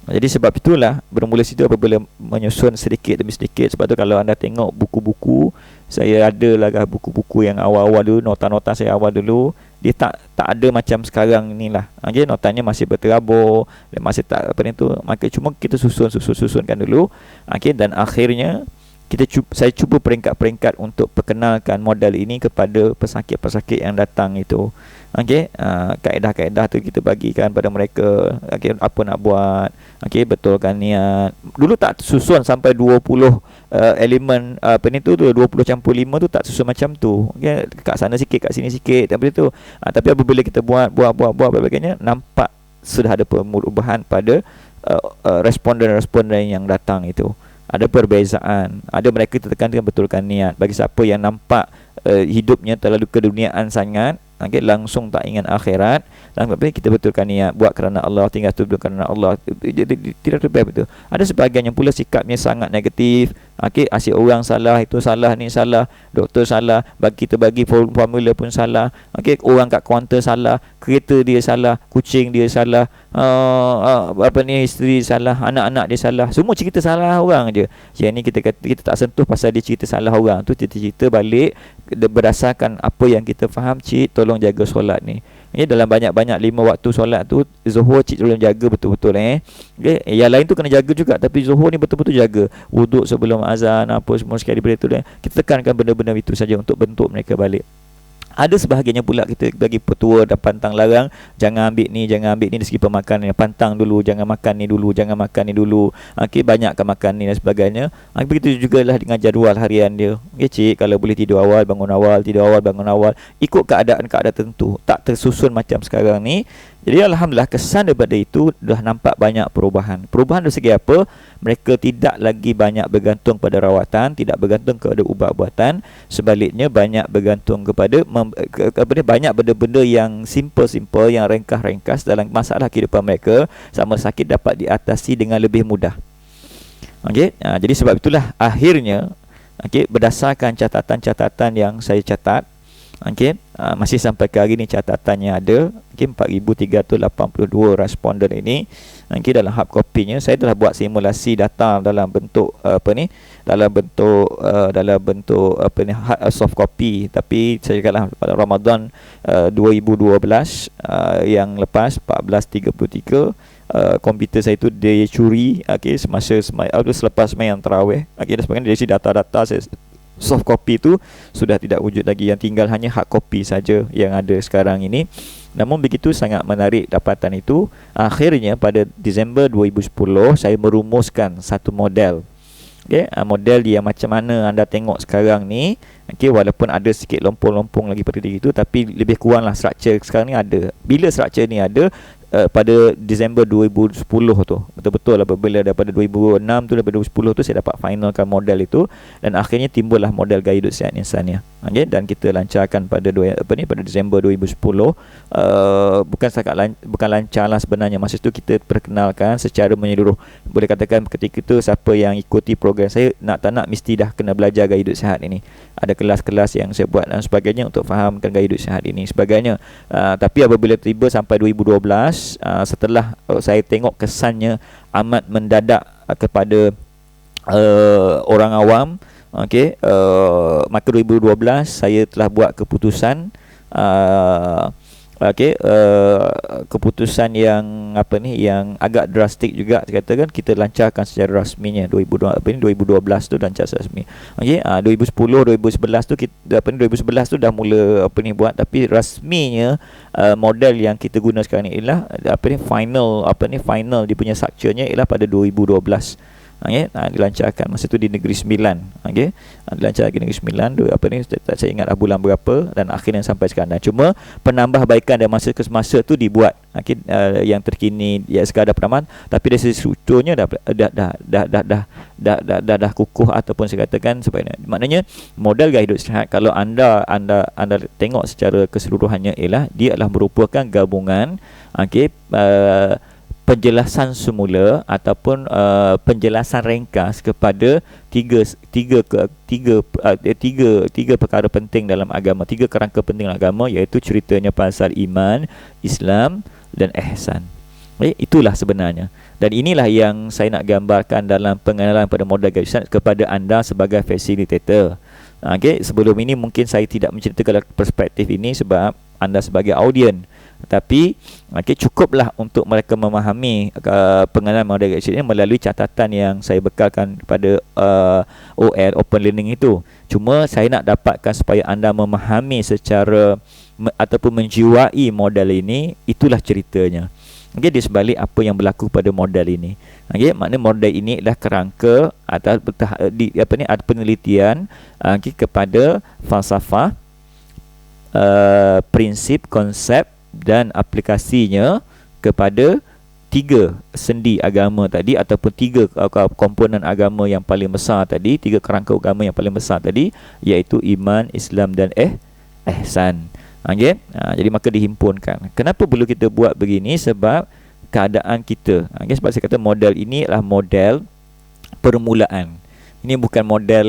Jadi sebab itulah bermula situ apabila menyusun sedikit demi sedikit. Sebab tu kalau anda tengok buku-buku, saya ada lah buku-buku yang awal-awal dulu, nota-nota saya awal dulu, dia tak ada macam sekarang ni lah. Notanya masih berterabur, masih tak apa ni tu. Maka cuma kita susunkan dulu. Dan akhirnya saya cuba peringkat-peringkat untuk perkenalkan model ini kepada pesakit-pesakit yang datang itu. Kaedah-kaedah tu kita bagikan pada mereka. Apa nak buat, betulkan niat. Dulu tak susun sampai 20 elemen apa ni tu 20 campur 5 tu, tak susun macam tu. Kat sana sikit, kat sini sikit, apa tu. Tapi apabila kita buat sebagainya, nampak sudah ada perubahan pada responden-responden yang datang itu. Ada perbezaan. Ada mereka tekankan betulkan niat. Bagi siapa yang nampak hidupnya terlalu keduniaan sangat, langsung tak ingat akhirat, tapi kita betulkan niat, buat kerana Allah, tinggal tu kerana Allah, tidak terbaik betul. Ada sebahagian yang pula sikapnya sangat negatif, asyik orang salah, itu salah, ni salah, doktor salah, kita bagi formula pun salah, orang kat kaunter salah, kereta dia salah, kucing dia salah, isteri salah, anak-anak dia salah, semua cerita salah orang je. Yang ni kita tak sentuh pasal dia cerita salah orang tu, kita cerita balik berdasarkan apa yang kita faham. Cik, tolong jaga solat ni. Dalam banyak-banyak 5 waktu solat tu, Zuhur cik tolong jaga betul-betul. Yang lain tu kena jaga juga, tapi Zuhur ni betul-betul jaga. Wuduk sebelum azan, apa semua sekali daripada tu. Kita tekankan benda-benda itu saja untuk bentuk mereka balik. Ada sebahagiannya pula kita bagi petua dan pantang larang, jangan ambil ni, jangan ambil ni dari segi pemakanan, pantang dulu, jangan makan ni dulu, jangan makan ni dulu, banyakkan makan ni dan sebagainya. Begitu jugalah dengan jadual harian dia. Cik, kalau boleh tidur awal, bangun awal, tidur awal, bangun awal, ikut keadaan-keadaan tertentu, tak tersusun macam sekarang ni. Jadi alhamdulillah, kesan daripada itu dah nampak banyak perubahan. Perubahan dari segi apa? Mereka tidak lagi banyak bergantung pada rawatan, tidak bergantung kepada ubat-ubatan. Sebaliknya banyak bergantung kepada banyak benda-benda yang simple-simple, yang ringkas-ringkas dalam masalah kehidupan mereka. Sama sakit dapat diatasi dengan lebih mudah. Jadi sebab itulah akhirnya berdasarkan catatan-catatan yang saya catat, masih sampai ke hari ni catatannya ada 4,382 responden ini. Dalam hard copy-nya saya telah buat simulasi data dalam bentuk soft copy. Tapi saya cakaplah pada Ramadan 2012 yang lepas 1433, komputer saya itu dia curi selepas sembahyang tarawih. Dan sebagainya, dari data-data saya soft copy tu sudah tidak wujud lagi, yang tinggal hanya hard copy saja yang ada sekarang ini. Namun begitu sangat menarik dapatan itu. Akhirnya pada Disember 2010 saya merumuskan satu model. Model yang macam mana anda tengok sekarang ni. Walaupun ada sikit lompong-lompong lagi pada diri itu, tapi lebih kuranglah struktur sekarang ni ada. Bila struktur ni ada, pada Disember 2010 tu. Betul-betul apabila daripada 2006 tu, daripada 2010 tu saya dapat finalkan model itu, dan akhirnya timbullah model gaya hidup sihat insaniah. Okey, dan kita lancarkan pada pada Disember 2010. Bukan lancarlah sebenarnya, masa itu kita perkenalkan secara menyeluruh. Boleh katakan ketika itu siapa yang ikuti program saya, nak tak nak mesti dah kena belajar gaya hidup sihat ini. Ada kelas-kelas yang saya buat dan sebagainya untuk fahamkan gaya hidup sihat ini sebagainya. Tapi apabila tiba sampai 2012, setelah saya tengok kesannya amat mendadak kepada orang awam, okey, maka 2012 saya telah buat keputusan, keputusan yang yang agak drastik juga, katakan kita lancarkan secara rasminya 2012 tu lancar secara rasmi. Okey, 2010 2011 tu kita 2011 tu dah mula buat, tapi rasminya model yang kita guna sekarang ni ialah final dia punya structure-nya ialah pada 2012. Okey, dilancarkan masa tu di Negeri Sembilan. Okey, dilancarkan di Negeri Sembilan tak saya ingat bulan berapa, dan akhirnya sampai sekarang. Dan cuma penambahbaikan dan masa ke semasa tu dibuat, okey, yang terkini ya sekadar penambahan, tapi dari segi strukturnya dah kukuh, ataupun saya katakan sebagainya. Maknanya model gaya hidup sihat, kalau anda tengok secara keseluruhannya, ialah dia adalah merupakan gabungan, okey, penjelasan semula ataupun penjelasan ringkas kepada tiga perkara penting dalam agama, tiga kerangka penting dalam agama, iaitu ceritanya pasal iman, Islam dan ihsan. Itulah sebenarnya, dan inilah yang saya nak gambarkan dalam pengenalan pada model gaya hidup kepada anda sebagai facilitator. Okey, sebelum ini mungkin saya tidak menceritakan perspektif ini sebab anda sebagai audien. Tapi cukuplah untuk mereka memahami pengalaman model gaya hidup ini melalui catatan yang saya bekalkan pada OL, Open Learning itu. Cuma saya nak dapatkan supaya anda memahami secara ataupun menjiwai model ini. Itulah ceritanya, di sebalik apa yang berlaku pada model ini. Maknanya model ini adalah kerangka atau ada penelitian kepada falsafah, prinsip, konsep dan aplikasinya kepada tiga sendi agama tadi, ataupun tiga komponen agama yang paling besar tadi, tiga kerangka agama yang paling besar tadi, iaitu iman, Islam dan ihsan. Jadi maka dihimpunkan. Kenapa perlu kita buat begini? Sebab keadaan kita, sebab saya kata model ini adalah model permulaan. Ini bukan model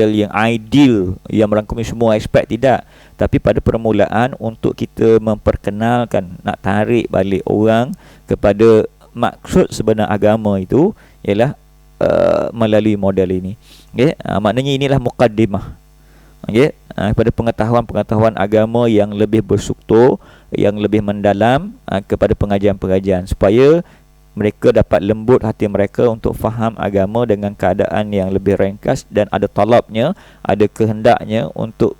yang ideal yang merangkumi semua aspek, tidak. Tapi pada permulaan untuk kita memperkenalkan, nak tarik balik orang kepada maksud sebenar agama itu ialah melalui model ini. Maknanya inilah mukaddimah. Kepada pengetahuan agama yang lebih berstruktur, yang lebih mendalam, kepada pengajian-pengajian, supaya mereka dapat lembut hati mereka untuk faham agama dengan keadaan yang lebih ringkas, dan ada talabnya, ada kehendaknya untuk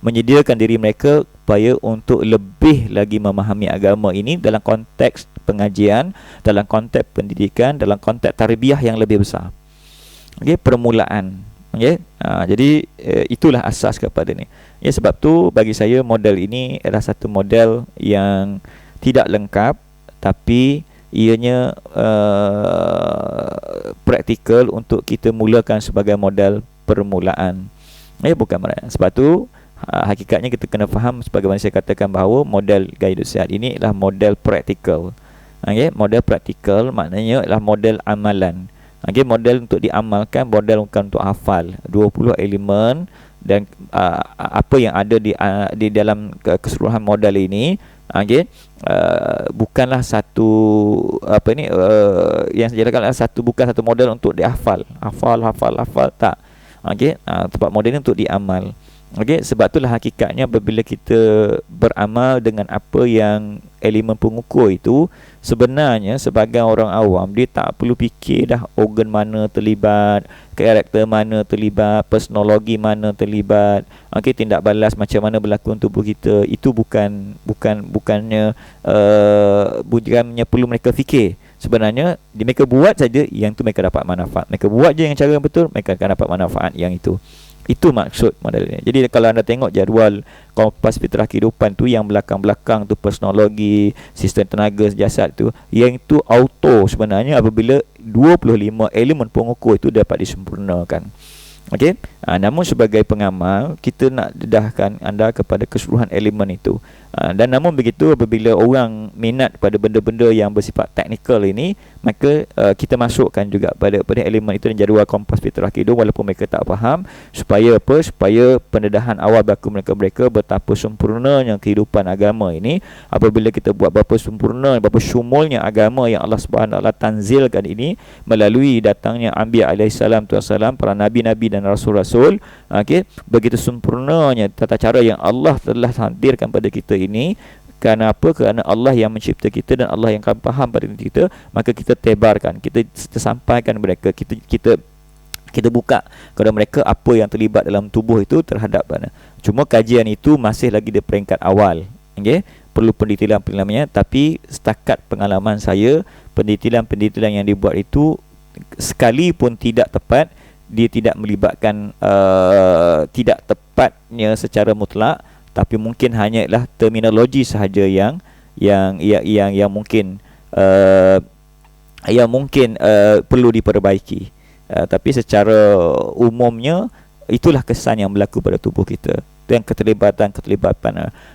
menyediakan diri mereka supaya untuk lebih lagi memahami agama ini dalam konteks pengajian, dalam konteks pendidikan, dalam konteks tarbiyah yang lebih besar. Permulaan. Jadi itulah asas kepada ni. Sebab tu bagi saya model ini adalah satu model yang tidak lengkap, tapi ianya praktikal untuk kita mulakan sebagai model permulaan. Bukan mereka. Sebab tu hakikatnya kita kena faham, sebagaimana saya katakan bahawa model gaya hidup sihat ini adalah model praktikal. Model praktikal maknanya adalah model amalan. Model untuk diamalkan, model bukan untuk hafal 20 elemen. Dan apa yang ada di dalam keseluruhan model ini, bukanlah satu yang saya jelaskan adalah bukan satu model untuk dihafal, hafal tak. Tempat model ini untuk diamal. Sebab itulah hakikatnya apabila kita beramal dengan apa yang elemen pengukur itu, sebenarnya sebagai orang awam dia tak perlu fikir dah organ mana terlibat, karakter mana terlibat, personologi mana terlibat, tindak balas macam mana berlaku tubuh kita. Itu bukannya perlu mereka fikir. Sebenarnya mereka buat saja yang tu mereka dapat manfaat. Mereka buat je yang cara yang betul, mereka akan dapat manfaat yang itu. Itu maksud modelnya. Jadi kalau anda tengok jadual kompas fitrah kehidupan tu, yang belakang-belakang tu personologi, sistem tenaga jasad tu, yang itu auto sebenarnya apabila 25 elemen pengukur itu dapat disempurnakan. Okey. Namun sebagai pengamal, kita nak dedahkan anda kepada keseluruhan elemen itu. Dan namun begitu, apabila orang minat pada benda-benda yang bersifat teknikal ini, maka kita masukkan juga pada elemen itu dan jadual kompas fitrah kehidupan walaupun mereka tak faham, supaya apa? Supaya pendedahan awal berlaku mereka betapa sempurnanya kehidupan agama ini. Apabila kita buat berapa sempurna, berapa syumulnya agama yang Allah Subhanahu Wa Taala tanzilkan ini melalui datangnya Anbiya alaihi salam tu wassalam, para nabi-nabi dan rasul-rasul. Okey, begitu sempurnanya tata cara yang Allah telah hadirkan pada kita ini. Kerana apa? Kerana Allah yang mencipta kita dan Allah yang akan faham pada kita, maka kita tebarkan, kita sampaikan mereka, kita buka kepada mereka apa yang terlibat dalam tubuh itu terhadap mana. Cuma kajian itu masih lagi di peringkat awal. Okey, perlu pendetailan-pendetailannya, tapi setakat pengalaman saya, pendetailan-pendetailan yang dibuat itu sekalipun tidak tepat, dia tidak melibatkan tidak tepatnya secara mutlak, tapi mungkin hanyalah terminologi sahaja yang mungkin perlu diperbaiki. Tapi secara umumnya itulah kesan yang berlaku pada tubuh kita. Itu yang keterlibatan.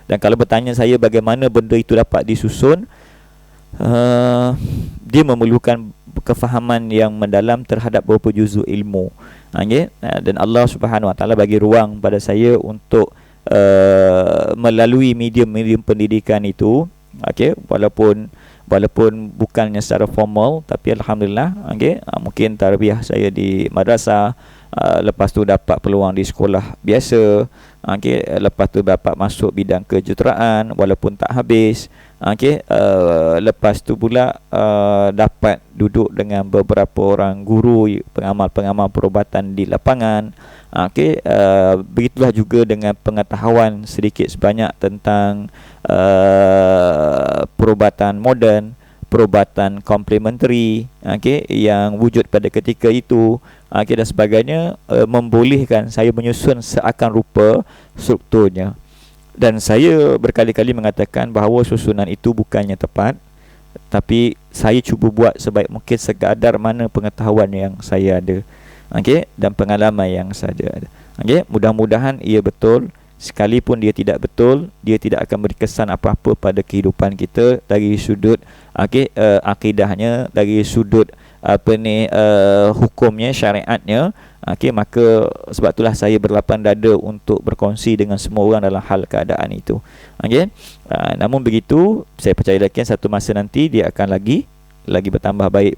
Dan kalau bertanya saya bagaimana benda itu dapat disusun, dia memerlukan kefahaman yang mendalam terhadap beberapa juzuk ilmu. Dan Allah Subhanahu Wa Taala bagi ruang pada saya untuk melalui medium pendidikan itu, walaupun bukannya secara formal, tapi alhamdulillah, mungkin tarbiyah saya di madrasah, lepas tu dapat peluang di sekolah biasa, lepas tu dapat masuk bidang kejuruteraan walaupun tak habis, lepas tu pula dapat duduk dengan beberapa orang guru, pengamal-pengamal perubatan di lapangan. Begitulah juga dengan pengetahuan sedikit sebanyak tentang perubatan moden, perubatan komplementari, yang wujud pada ketika itu, dan sebagainya, membolehkan saya menyusun seakan rupa strukturnya. Dan saya berkali-kali mengatakan bahawa susunan itu bukannya tepat, tapi saya cuba buat sebaik mungkin sekadar mana pengetahuan yang saya ada, dan pengalaman yang saya ada. Mudah-mudahan ia betul. Sekalipun dia tidak betul, dia tidak akan berkesan apa-apa pada kehidupan kita dari sudut akidahnya, dari sudut hukumnya, syariatnya. Maka sebab itulah saya berlapang dada untuk berkongsi dengan semua orang dalam hal keadaan itu. Namun begitu, saya percaya lagi satu masa nanti dia akan lagi bertambah baik.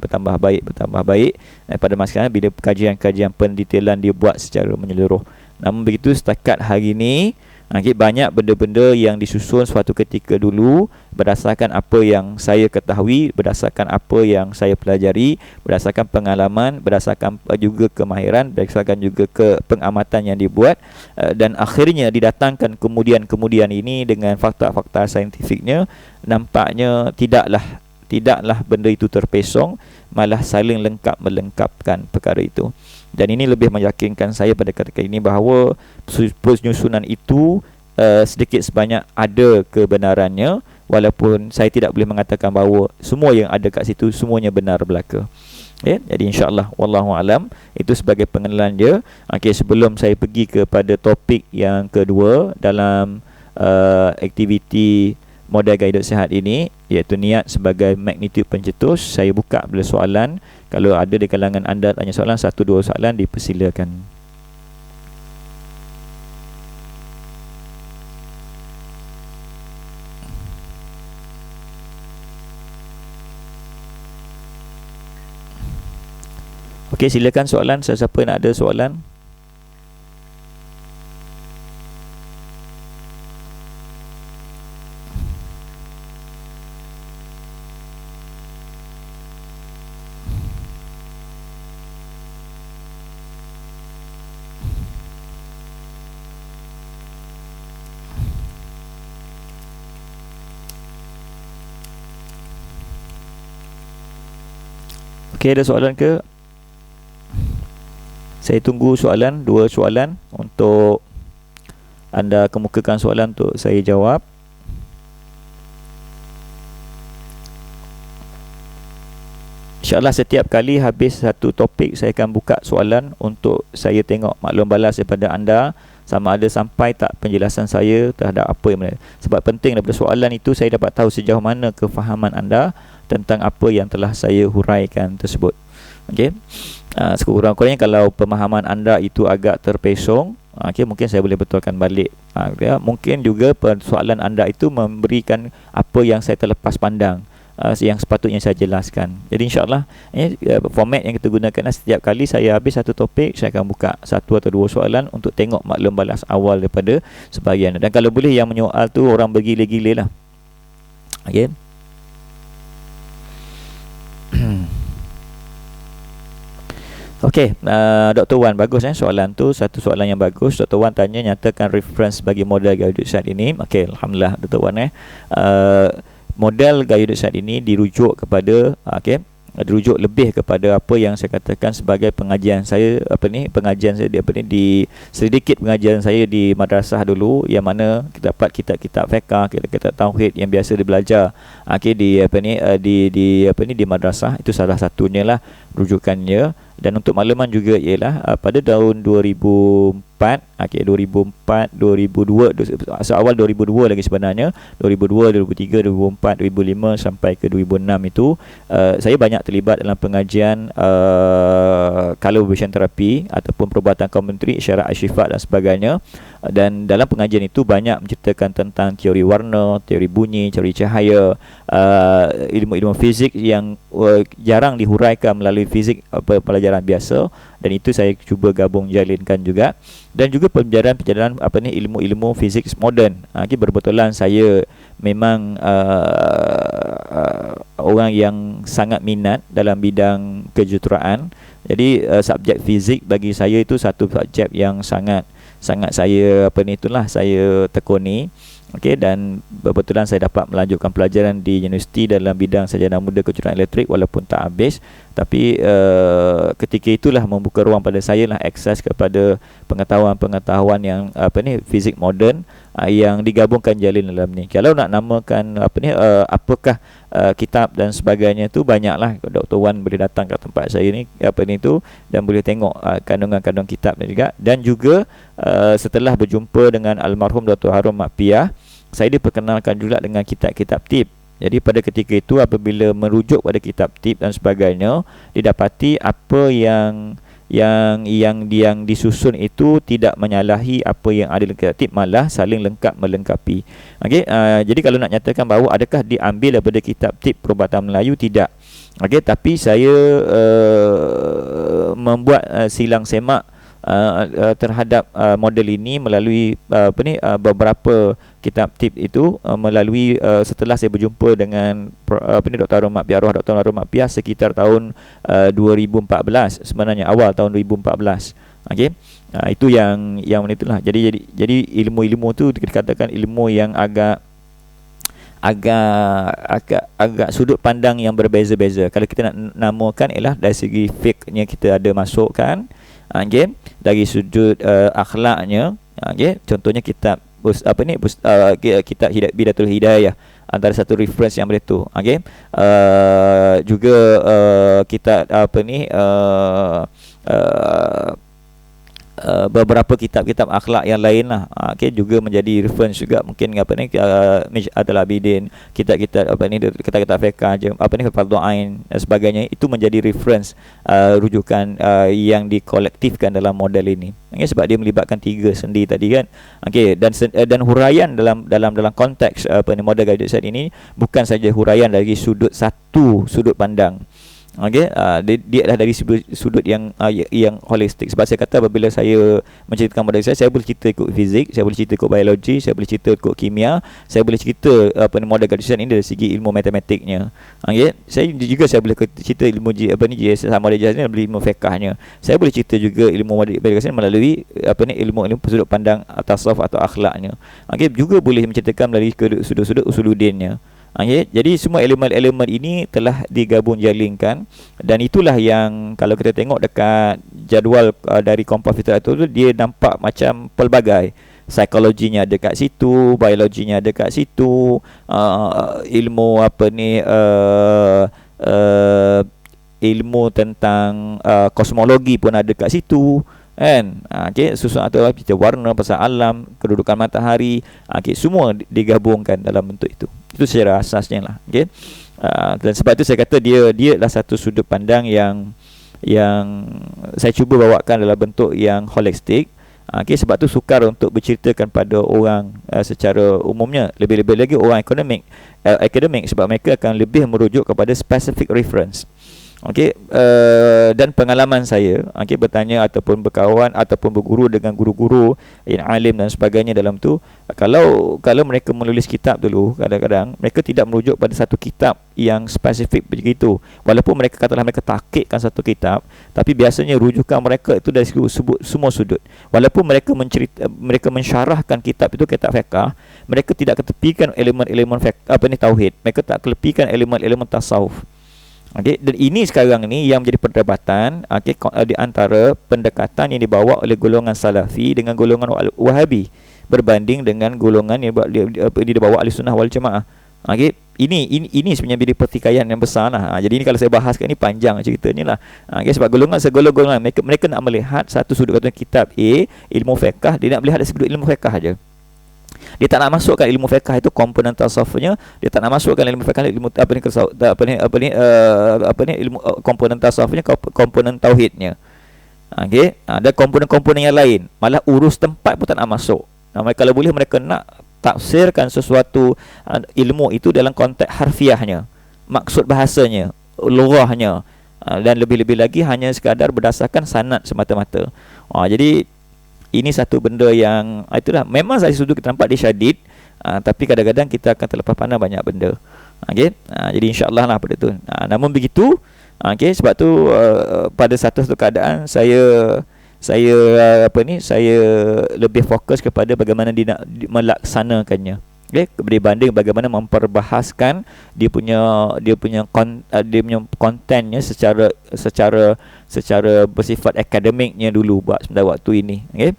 Pada masa sekarang bila kajian-kajian pendetailan dia buat secara menyeluruh. Namun begitu, setakat hari ini banyak benda-benda yang disusun suatu ketika dulu berdasarkan apa yang saya ketahui, berdasarkan apa yang saya pelajari, berdasarkan pengalaman, berdasarkan juga kemahiran, berdasarkan juga ke pengamatan yang dibuat, dan akhirnya didatangkan kemudian ini dengan fakta-fakta saintifiknya. Nampaknya tidaklah benda itu terpesong, malah saling melengkapkan perkara itu. Dan ini lebih meyakinkan saya pada ketika ini bahawa penyusunan itu sedikit sebanyak ada kebenarannya, walaupun saya tidak boleh mengatakan bahawa semua yang ada kat situ semuanya benar belaka. Jadi insya-Allah, wallahu alam, itu sebagai pengenalan dia. Sebelum saya pergi kepada topik yang kedua dalam aktiviti model gaya hidup sihat ini, iaitu niat sebagai magnitude pencetus, saya buka bila soalan. Kalau ada di kalangan anda tanya soalan, 1-2 soalan, dipersilakan. Okey, silakan soalan. Siapa nak ada soalan? Okey, ada soalan ke? Saya tunggu soalan, 2 soalan untuk anda kemukakan soalan untuk saya jawab. InsyaAllah setiap kali habis satu topik, saya akan buka soalan untuk saya tengok maklum balas daripada anda, sama ada sampai tak penjelasan saya terhadap apa yang benar. Sebab penting daripada soalan itu saya dapat tahu sejauh mana kefahaman anda tentang apa yang telah saya huraikan tersebut. Okey. Sekurang-kurangnya kalau pemahaman anda itu agak terpesong, mungkin saya boleh betulkan balik. Mungkin juga persoalan anda itu memberikan apa yang saya terlepas pandang, yang sepatutnya saya jelaskan. Jadi insyaAllah format yang kita gunakan, setiap kali saya habis satu topik, saya akan buka 1 atau 2 soalan untuk tengok maklum balas awal daripada sebahagian. Dan kalau boleh yang menyoal tu orang bergila-gila lah. Okay. Okey, Dr. Wan, bagus soalan tu, satu soalan yang bagus. Dr. Wan tanya, nyatakan reference bagi model gaya hidup sihat ini. Okey, alhamdulillah Dr. Wan. Model gaya hidup sihat ini dirujuk kepada dirujuk lebih kepada apa yang saya katakan sebagai pengajian saya pengajian saya di sedikit pengajian saya di madrasah dulu, yang mana kita dapat kitab-kitab fiqh, kitab tauhid yang biasa dibelajar di madrasah. Itu salah satunya lah rujukannya. Dan untuk makluman juga ialah pada tahun 2004, 2004, 2002, awal 2002 lagi sebenarnya, 2002, 2003, 2004, 2005 sampai ke 2006 itu saya banyak terlibat dalam pengajian color vision therapy ataupun perubatan komplementari, isyarat asyifa dan sebagainya. Dan dalam pengajian itu banyak menceritakan tentang teori warna, teori bunyi, teori cahaya, ilmu-ilmu fizik yang jarang dihuraikan melalui fizik pelajaran biasa, dan itu saya cuba gabung jalinkan juga. Dan juga pelajaran ilmu-ilmu fizik moden. Berbetulan saya memang orang yang sangat minat dalam bidang kejuruteraan. Jadi subjek fizik bagi saya itu satu subjek yang sangat saya saya tekuni. Okey, dan kebetulan saya dapat melanjutkan pelajaran di universiti dalam bidang sarjana muda kejuruteraan elektrik walaupun tak habis, tapi ketika itulah membuka ruang pada saya lah akses kepada pengetahuan-pengetahuan yang fizik moden yang digabungkan jalin dalam ni. Kalau nak namakan apakah kitab dan sebagainya tu, banyaklah. Dr. Wan boleh datang ke tempat saya ni dan boleh tengok kandungan-kandungan kitab juga. Dan juga setelah berjumpa dengan almarhum Dr. Harun Mat Piah, saya diperkenalkan juga dengan kitab-kitab tip. Jadi pada ketika itu apabila merujuk pada kitab tip dan sebagainya, didapati apa yang disusun itu tidak menyalahi apa yang ada dalam kitab tip, malah saling lengkap melengkapi. Okey, jadi kalau nak nyatakan bahawa adakah diambil daripada kitab tip perubatan Melayu, tidak. Okey, tapi saya membuat silang semak terhadap model ini melalui beberapa kitab tip itu, melalui setelah saya berjumpa dengan Dr. Harun Mat Piah, Dr. Harun Mat Piah sekitar tahun 2014, sebenarnya awal tahun 2014. Okey, itu yang itulah. Jadi ilmu-ilmu tu dikatakan ilmu yang agak sudut pandang yang berbeza-beza. Kalau kita nak namakan ialah dari segi fiqhnya kita ada masukkan, dari sudut akhlaknya, contohnya kitab kitab Bidatul Hidayah, antara satu reference yang boleh tu. Juga kitab beberapa kitab-kitab akhlak yang lain lah, juga menjadi reference juga. Mungkin Mij'atul Abidin, kitab-kitab kitab-kitab fiqh, Fardhu Ain dan sebagainya, itu menjadi reference rujukan yang dikolektifkan dalam model ini. Sebab dia melibatkan 3 sendi tadi kan. Dan huraian dalam konteks model gaya hidup sihat ini bukan saja huraian dari satu sudut pandang. Dia adalah dari sudut yang holistik. Sebab saya kata apabila saya menceritakan model saya boleh cerita ikut fizik, saya boleh cerita ikut biologi, saya boleh cerita ikut kimia, saya boleh cerita model gadusan ini dari segi ilmu matematiknya. Saya boleh cerita ilmu GSS sama model gadusan melalui ilmu fiqahnya. Saya boleh cerita juga ilmu model gadusan melalui ilmu sudut pandang tasawuf atau akhlaknya. Juga boleh menceritakan melalui sudut-sudut usuluddinnya. Jadi semua elemen-elemen ini telah digabung jalinkan, dan itulah yang kalau kita tengok dekat jadual dari Kompas Fitrah tu dia nampak macam pelbagai. Psikologinya ada kat situ, biologinya ada kat situ, ilmu apa ni ilmu tentang kosmologi pun ada kat situ kan. Okay, sesuatu macam warna, pasal alam, kedudukan matahari, okay, semua digabungkan dalam bentuk itu. Itu secara asasnya lah. Okay. Dan sebab itu saya kata dia adalah satu sudut pandang yang saya cuba bawakan dalam bentuk yang holistik. Okay, sebab tu sukar untuk berceritakan pada orang secara umumnya, lebih-lebih lagi orang akademik, sebab mereka akan lebih merujuk kepada specific reference. Okey, dan pengalaman saya, okey, bertanya ataupun berkawan ataupun berguru dengan guru-guru yang alim dan sebagainya dalam tu, kalau mereka menulis kitab dulu, kadang-kadang mereka tidak merujuk pada satu kitab yang spesifik begitu. Walaupun mereka katalah mereka tahqiqkan satu kitab, tapi biasanya rujukan mereka itu dari semua sudut. Walaupun mereka mensyarahkan kitab itu, kitab fiqh, mereka tidak ketepikan elemen-elemen fiqh, tauhid. Mereka tak ketepikan elemen-elemen tasawuf. Okay, dan ini sekarang ni yang menjadi perdebatan, okay, di antara pendekatan yang dibawa oleh golongan Salafi dengan golongan Wahabi berbanding dengan golongan yang dibawa Ahlussunnah wal Jamaah. Okay, ini sebenarnya jadi pertikaian yang besar lah. Jadi ini kalau saya bahaskan ni panjang ceritanya lah. Okay, sebab segolongan mereka nak melihat satu sudut kata kitab A, ilmu fiqh, dia nak melihat dari sudut ilmu fiqh aja. Dia tak nak masukkan ilmu fiqh itu komponen tasawufnya, dia tak nak masukkan ilmu fiqh ilmu ilmu komponen tasawufnya, komponen tauhidnya. Okey, ada komponen-komponen yang lain, malah urus tempat pun tak nak masuk. Kalau boleh mereka nak tafsirkan sesuatu ilmu itu dalam konteks harfiahnya, maksud bahasanya, lughahnya, dan lebih-lebih lagi hanya sekadar berdasarkan sanad semata-mata. Jadi ini satu benda yang itulah, memang dari sudut kita nampak dia syadid, tapi kadang-kadang kita akan terlepas pandang banyak benda. Okey, jadi insya-Allah lah pada tu. Namun begitu, okey, sebab tu pada satu keadaan saya lebih fokus kepada bagaimana dia nak melaksanakannya. Okay, berbanding bagaimana memperbahaskan dia punya kontennya secara bersifat akademiknya dulu buat sebentar waktu ini. Okay.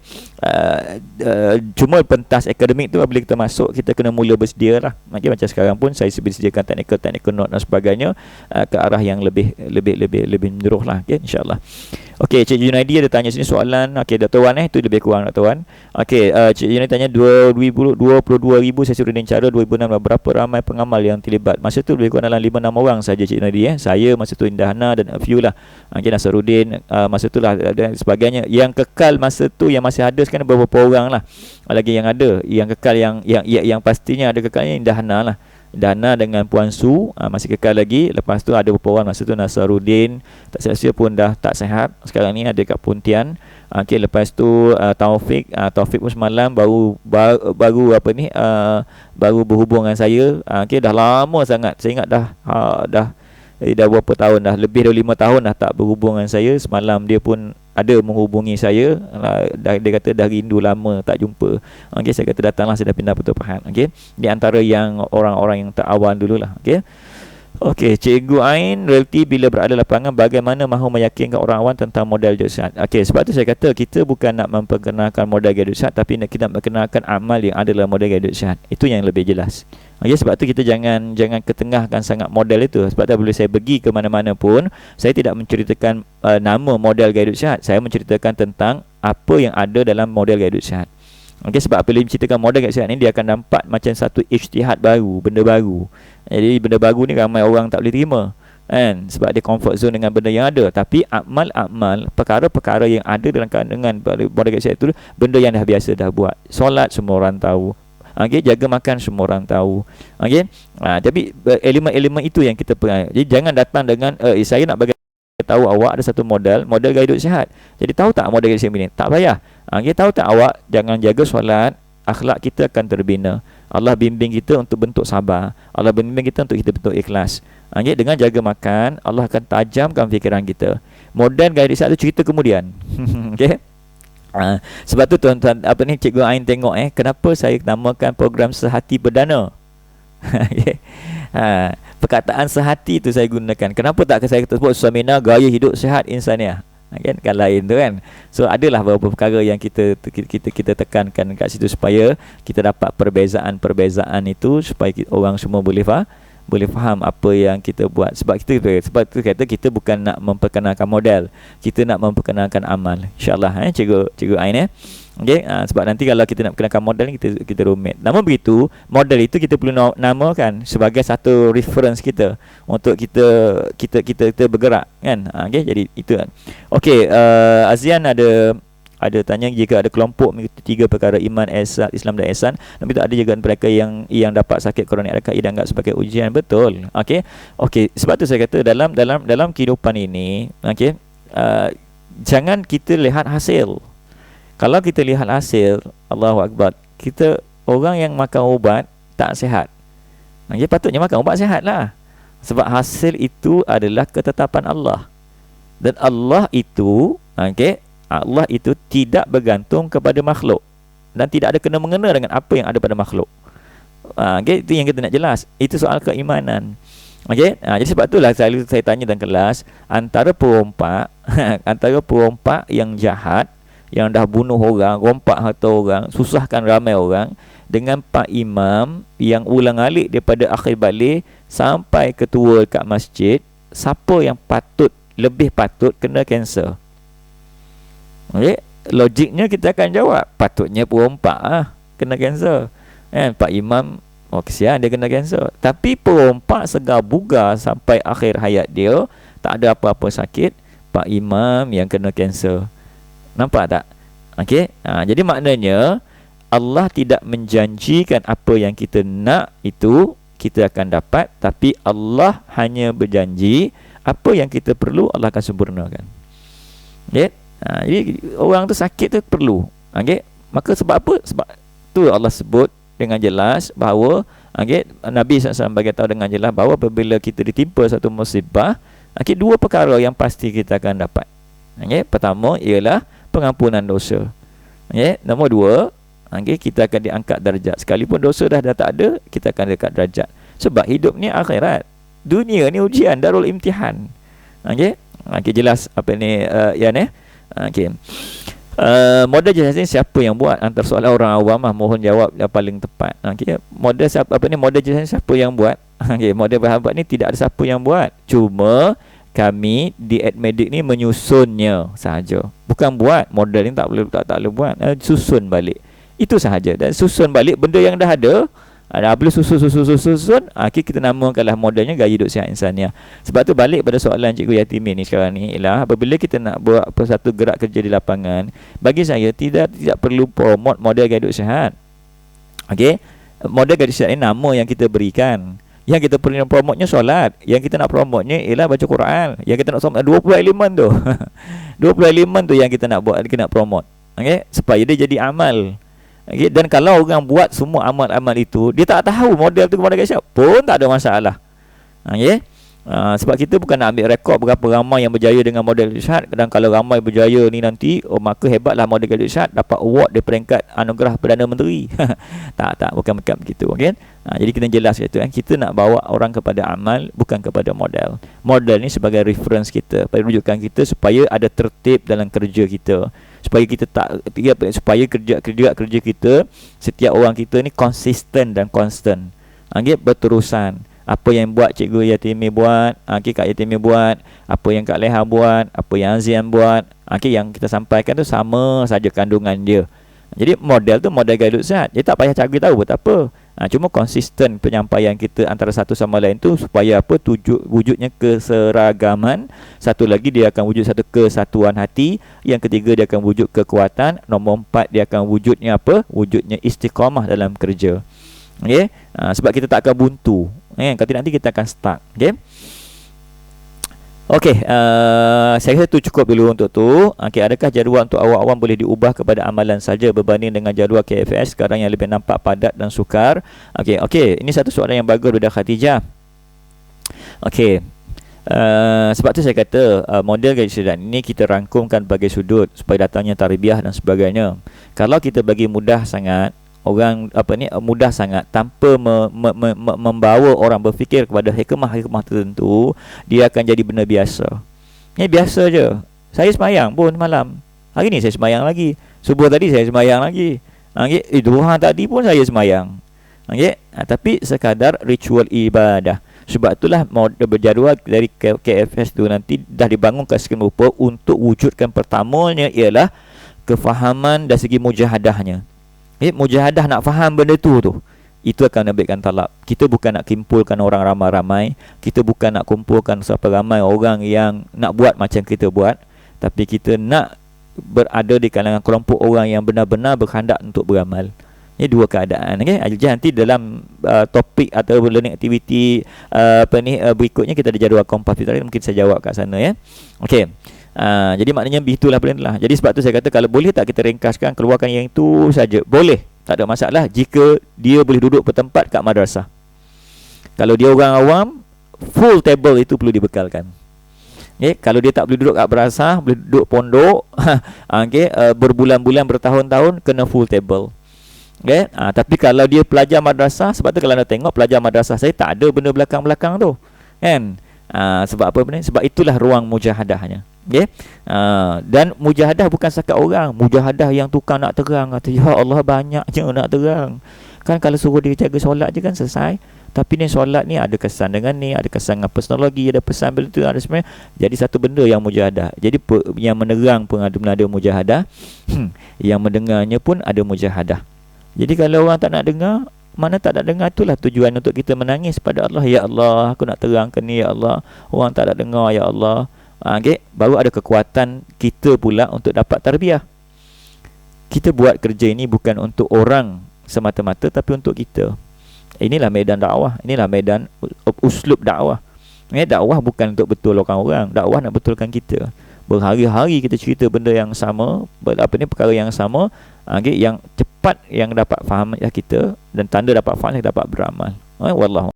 Cuma pentas akademik tu bila kita masuk, kita kena mula bersedia lah. Okay, macam sekarang pun saya disediakan technical note dan sebagainya ke arah yang lebih menyeluruh lah. Okay, insyaAllah. Okey, Cik Junaidi ada tanya sini soalan. Okey, Dr. Wan itu lebih kurang Dr. Wan. Okey, Cik Junaidi tanya 22,000 saya suruh cara 2006 berapa ramai pengamal yang terlibat. Masa tu lebih kurang dalam 5-6 orang saja Cik Junaidi. Saya masa tu Indahana dan a few lah. Okey, Nasaruddin masa tu lah dan sebagainya. Yang kekal masa tu yang masih ada sekarang beberapa orang lah. Lagi yang ada, yang kekal yang pastinya ada kekalnya Indahana lah. Dana dengan Puan Su masih kekal lagi. Lepas tu ada beberapa orang masa tu Nasaruddin tak sia-sia pun dah tak sihat. Sekarang ni ada kat Pontian. Okey, lepas tu Taufik pun semalam baru berhubung dengan saya. Okey, dah lama sangat. Saya ingat dah berapa tahun dah, lebih dari 5 tahun dah tak berhubung dengan saya. Semalam dia pun ada menghubungi saya. Dia kata dah rindu lama tak jumpa. Okey, saya kata datanglah, saya dah pindah Putra Pahat. Okey, di antara yang orang-orang yang tak awal dululah. Okey. Okey, Cikgu Ain, realiti bila berada lapangan bagaimana mahu meyakinkan orang awam tentang model jihad. Okey, sebab tu saya kata kita bukan nak memperkenalkan model jihad, tapi kita nak memperkenalkan amal yang ada dalam model jihad. Itu yang lebih jelas. Okey, sebab tu kita jangan ketengahkan sangat model itu. Sebab tu bila saya pergi ke mana-mana pun, saya tidak menceritakan nama model jihad. Saya menceritakan tentang apa yang ada dalam model jihad. Okey, sebab apabila menceritakan model jihad ni, dia akan nampak macam satu ijtihad baru, benda baru. Jadi benda baru ni ramai orang tak boleh terima kan, sebab dia comfort zone dengan benda yang ada. Tapi amal-amal, perkara-perkara yang ada dalam dengan model jihad itu, benda yang dah biasa dah buat. Solat semua orang tahu. Okey, jaga makan semua orang tahu. Okey, tapi elemen-elemen itu yang kita pegang. Jadi jangan datang dengan saya nak bagi tahu awak ada satu model gaya sihat. Jadi tahu tak model gaya sihat ini? Tak payah. Okey, tahu tak awak jangan jaga solat, akhlak kita akan terbina. Allah bimbing kita untuk bentuk sabar. Allah bimbing kita untuk kita bentuk ikhlas. Okey, dengan jaga makan, Allah akan tajamkan fikiran kita. Model gaya sihat itu cerita kemudian. Okey. Sebab tu tuan-tuan Cikgu Ain tengok kenapa saya namakan program Sehati Perdana. Okay. Perkataan sehati tu saya gunakan. Kenapa tak saya sebut Seminar Gaya Hidup Sihat Insaniah? kan, kan lain tu kan. So adalah beberapa perkara yang kita tekankan kat situ supaya kita dapat perbezaan itu, supaya orang semua boleh faham apa yang kita buat. Sebab tu kata kita bukan nak memperkenalkan model, kita nak memperkenalkan amal, insyaallah cikgu Ain okey. Sebab nanti kalau kita nak perkenalkan model ni kita rumit. Namun begitu, model itu kita perlu namakan sebagai satu reference kita untuk kita bergerak kan. Okey, jadi itu kan. Okey, Azian ada tanya, jika ada kelompok mengikuti 3 perkara iman, ihsan, Islam dan ihsan, tapi tak ada juga mereka yang dapat sakit kronik RKI dan anggap sebagai ujian. Betul. Okey, sebab tu saya kata dalam kehidupan ini, okey, jangan kita lihat hasil. Kalau kita lihat hasil, Allahu Akbar, kita orang yang makan ubat tak sihat. Okey, patutnya makan ubat sihatlah. Sebab hasil itu adalah ketetapan Allah. Dan Allah itu, okey, Allah itu tidak bergantung kepada makhluk dan tidak ada kena-mengena dengan apa yang ada pada makhluk. Okay, itu yang kita nak jelas. Itu soal keimanan. Okay, jadi sebab itulah saya tanya dalam kelas, antara perompak antara perompak yang jahat, yang dah bunuh orang, rompak harta orang, susahkan ramai orang, dengan pak imam yang ulang-alik daripada akhir balik sampai ketua kat masjid, siapa yang lebih patut kena kanser? Okay, logiknya kita akan jawab patutnya perompak kena kanser kan. Pak Imam, kesian dia kena kanser. Tapi perompak segar bugar sampai akhir hayat dia, tak ada apa-apa sakit, Pak Imam yang kena kanser. Nampak tak? Okay, jadi maknanya Allah tidak menjanjikan apa yang kita nak itu kita akan dapat, tapi Allah hanya berjanji apa yang kita perlu Allah akan sempurnakan. Okay? Jadi orang tu sakit tu perlu. Okey, maka sebab apa? Sebab tu Allah sebut dengan jelas bahawa Nabi SAW bagi tahu dengan jelas bahawa apabila kita ditimpa satu musibah, 2 perkara yang pasti kita akan dapat. Pertama ialah pengampunan dosa. Nombor 2, kita akan diangkat darjat. Sekalipun dosa dah tak ada, kita akan dekat darjat. Sebab hidup ni akhirat, dunia ni ujian, darul imtihan. Jelas apa ni model jelasin siapa yang buat, antara soalan orang awam mohon jawab yang paling tepat. Model model jelasin siapa yang buat. Model berhambat ni tidak ada siapa yang buat, cuma kami di Admedik ni menyusunnya sahaja. Bukan buat, model ni tak boleh buat, susun balik. Itu sahaja. Dan susun balik benda yang dah ada. Bila susun, kita namakanlah modelnya gaya hidup sihat insaniah. Sebab tu balik pada soalan Cikgu Yatimi ni sekarang ni ialah apabila kita nak buat satu gerak kerja di lapangan, bagi saya tidak perlu promote model gaya hidup sihat. Model gaya hidup sihat ni nama yang kita berikan. Yang kita perlu promotnya solat. Yang kita nak promotnya ialah baca Quran. Yang kita nak promote 20 elemen tu. 20 elemen tu yang kita nak buat, kita nak promote. Supaya dia jadi amal. Dan kalau orang buat semua amal-amal itu, dia tak tahu model tu kepada siapa pun, tak ada masalah. Sebab kita bukan nak ambil rekod berapa ramai yang berjaya dengan model irsyad. Dan kalau ramai berjaya ni nanti, maka hebatlah model irsyad, dapat award di peringkat anugerah Perdana Menteri. tak bukan begitu. Jadi kita jelas itu kita nak bawa orang kepada amal, bukan kepada model. Model ni sebagai reference kita, rujukan kita supaya ada tertib dalam kerja kita, supaya kita supaya kerja kita, setiap orang kita ni konsisten dan konstan, berterusan. Apa yang buat Cikgu Yatimi buat, Kak Yatimi buat, apa yang Kak Leha buat, apa yang Azian buat, yang kita sampaikan tu sama saja kandungan dia. Jadi model tu model gaya hidup sihat. Dia tak payah cari tahu buat apa. Cuma konsisten penyampaian kita antara satu sama lain tu supaya apa, wujudnya keseragaman. Satu lagi dia akan wujud satu kesatuan hati. Yang ketiga dia akan wujud kekuatan. Nombor 4 dia akan wujudnya apa? Wujudnya istiqamah dalam kerja. Sebab kita tak akan buntu. Kalau nanti kita akan stuck. Saya rasa itu cukup dulu untuk tu. Adakah jadual untuk awak-awam boleh diubah kepada amalan saja berbanding dengan jadual KFS sekarang yang lebih nampak padat dan sukar? Ini satu soalan yang bagus daripada Khadijah. Sebab tu saya kata model gaya hidup ini kita rangkumkan bagi sudut supaya datangnya tarbiyah dan sebagainya. Kalau kita bagi mudah sangat, orang mudah sangat tanpa membawa orang berfikir kepada hikmah-hikmah tertentu, dia akan jadi benda biasa. Ini biasa je. Saya sembahyang pun malam. Hari ni saya sembahyang lagi. Subuh tadi saya sembahyang lagi. Okay. Duha tadi pun saya sembahyang. Okay. Tapi sekadar ritual ibadah. Sebab itulah berjadual dari KFS tu nanti dah dibangun ke sekian rupa untuk wujudkan pertamanya ialah kefahaman dari segi mujahadahnya. Mujahadah nak faham benda tu. Itu akan ambilkan talab. Kita bukan nak kumpulkan orang ramai-ramai. Kita bukan nak kumpulkan siapa ramai orang yang nak buat macam kita buat. Tapi kita nak berada di kalangan kelompok orang yang benar-benar berkhandak untuk beramal. Ini dua keadaan. Okay? Nanti dalam topik atau learning activity berikutnya kita ada jadual kompas tadi, mungkin saya jawab kat sana ya. Okey. Jadi maknanya itulah perintah. Jadi sebab tu saya kata kalau boleh tak kita ringkaskan, keluarkan yang itu saja. Boleh, tak ada masalah jika dia boleh duduk bertempat kat madrasah. Kalau dia orang awam, full table itu perlu dibekalkan. Okay, kalau dia tak boleh duduk kat madrasah, boleh duduk pondok, okay, berbulan-bulan, bertahun-tahun, kena full table. Okay? Tapi kalau dia pelajar madrasah, sebab tu kalau anda tengok pelajar madrasah saya tak ada benda belakang-belakang tu kan. Sebab apa benda? Sebab itulah ruang mujahadahnya. Okay? Dan mujahadah bukan sekat orang. Mujahadah yang tukang nak terang, kata ya Allah banyaknya nak terang. Kan kalau suruh dia jaga solat je kan selesai. Tapi ni solat ni ada kesan dengan ni, ada kesan dengan personologi, ada pesan benda tu, ada sebenarnya. Jadi satu benda yang mujahadah. Jadi yang menerang pun ada mujahadah. Yang mendengarnya pun ada mujahadah. Jadi kalau orang tak nak dengar, mana tak nak dengar, itulah tujuan untuk kita menangis pada Allah. Ya Allah, aku nak terangkan ni ya Allah. Orang tak nak dengar ya Allah. Okay? Baru ada kekuatan kita pula untuk dapat tarbiyah. Kita buat kerja ini bukan untuk orang semata-mata, tapi untuk kita. Inilah medan dakwah. Inilah medan uslub dakwah. Dakwah bukan untuk betul orang. Dakwah nak betulkan kita. Berhari-hari kita cerita benda yang sama, perkara yang sama, okay, yang cepat yang dapat faham kita, dan tanda dapat faham yang dapat beramal. Wallahu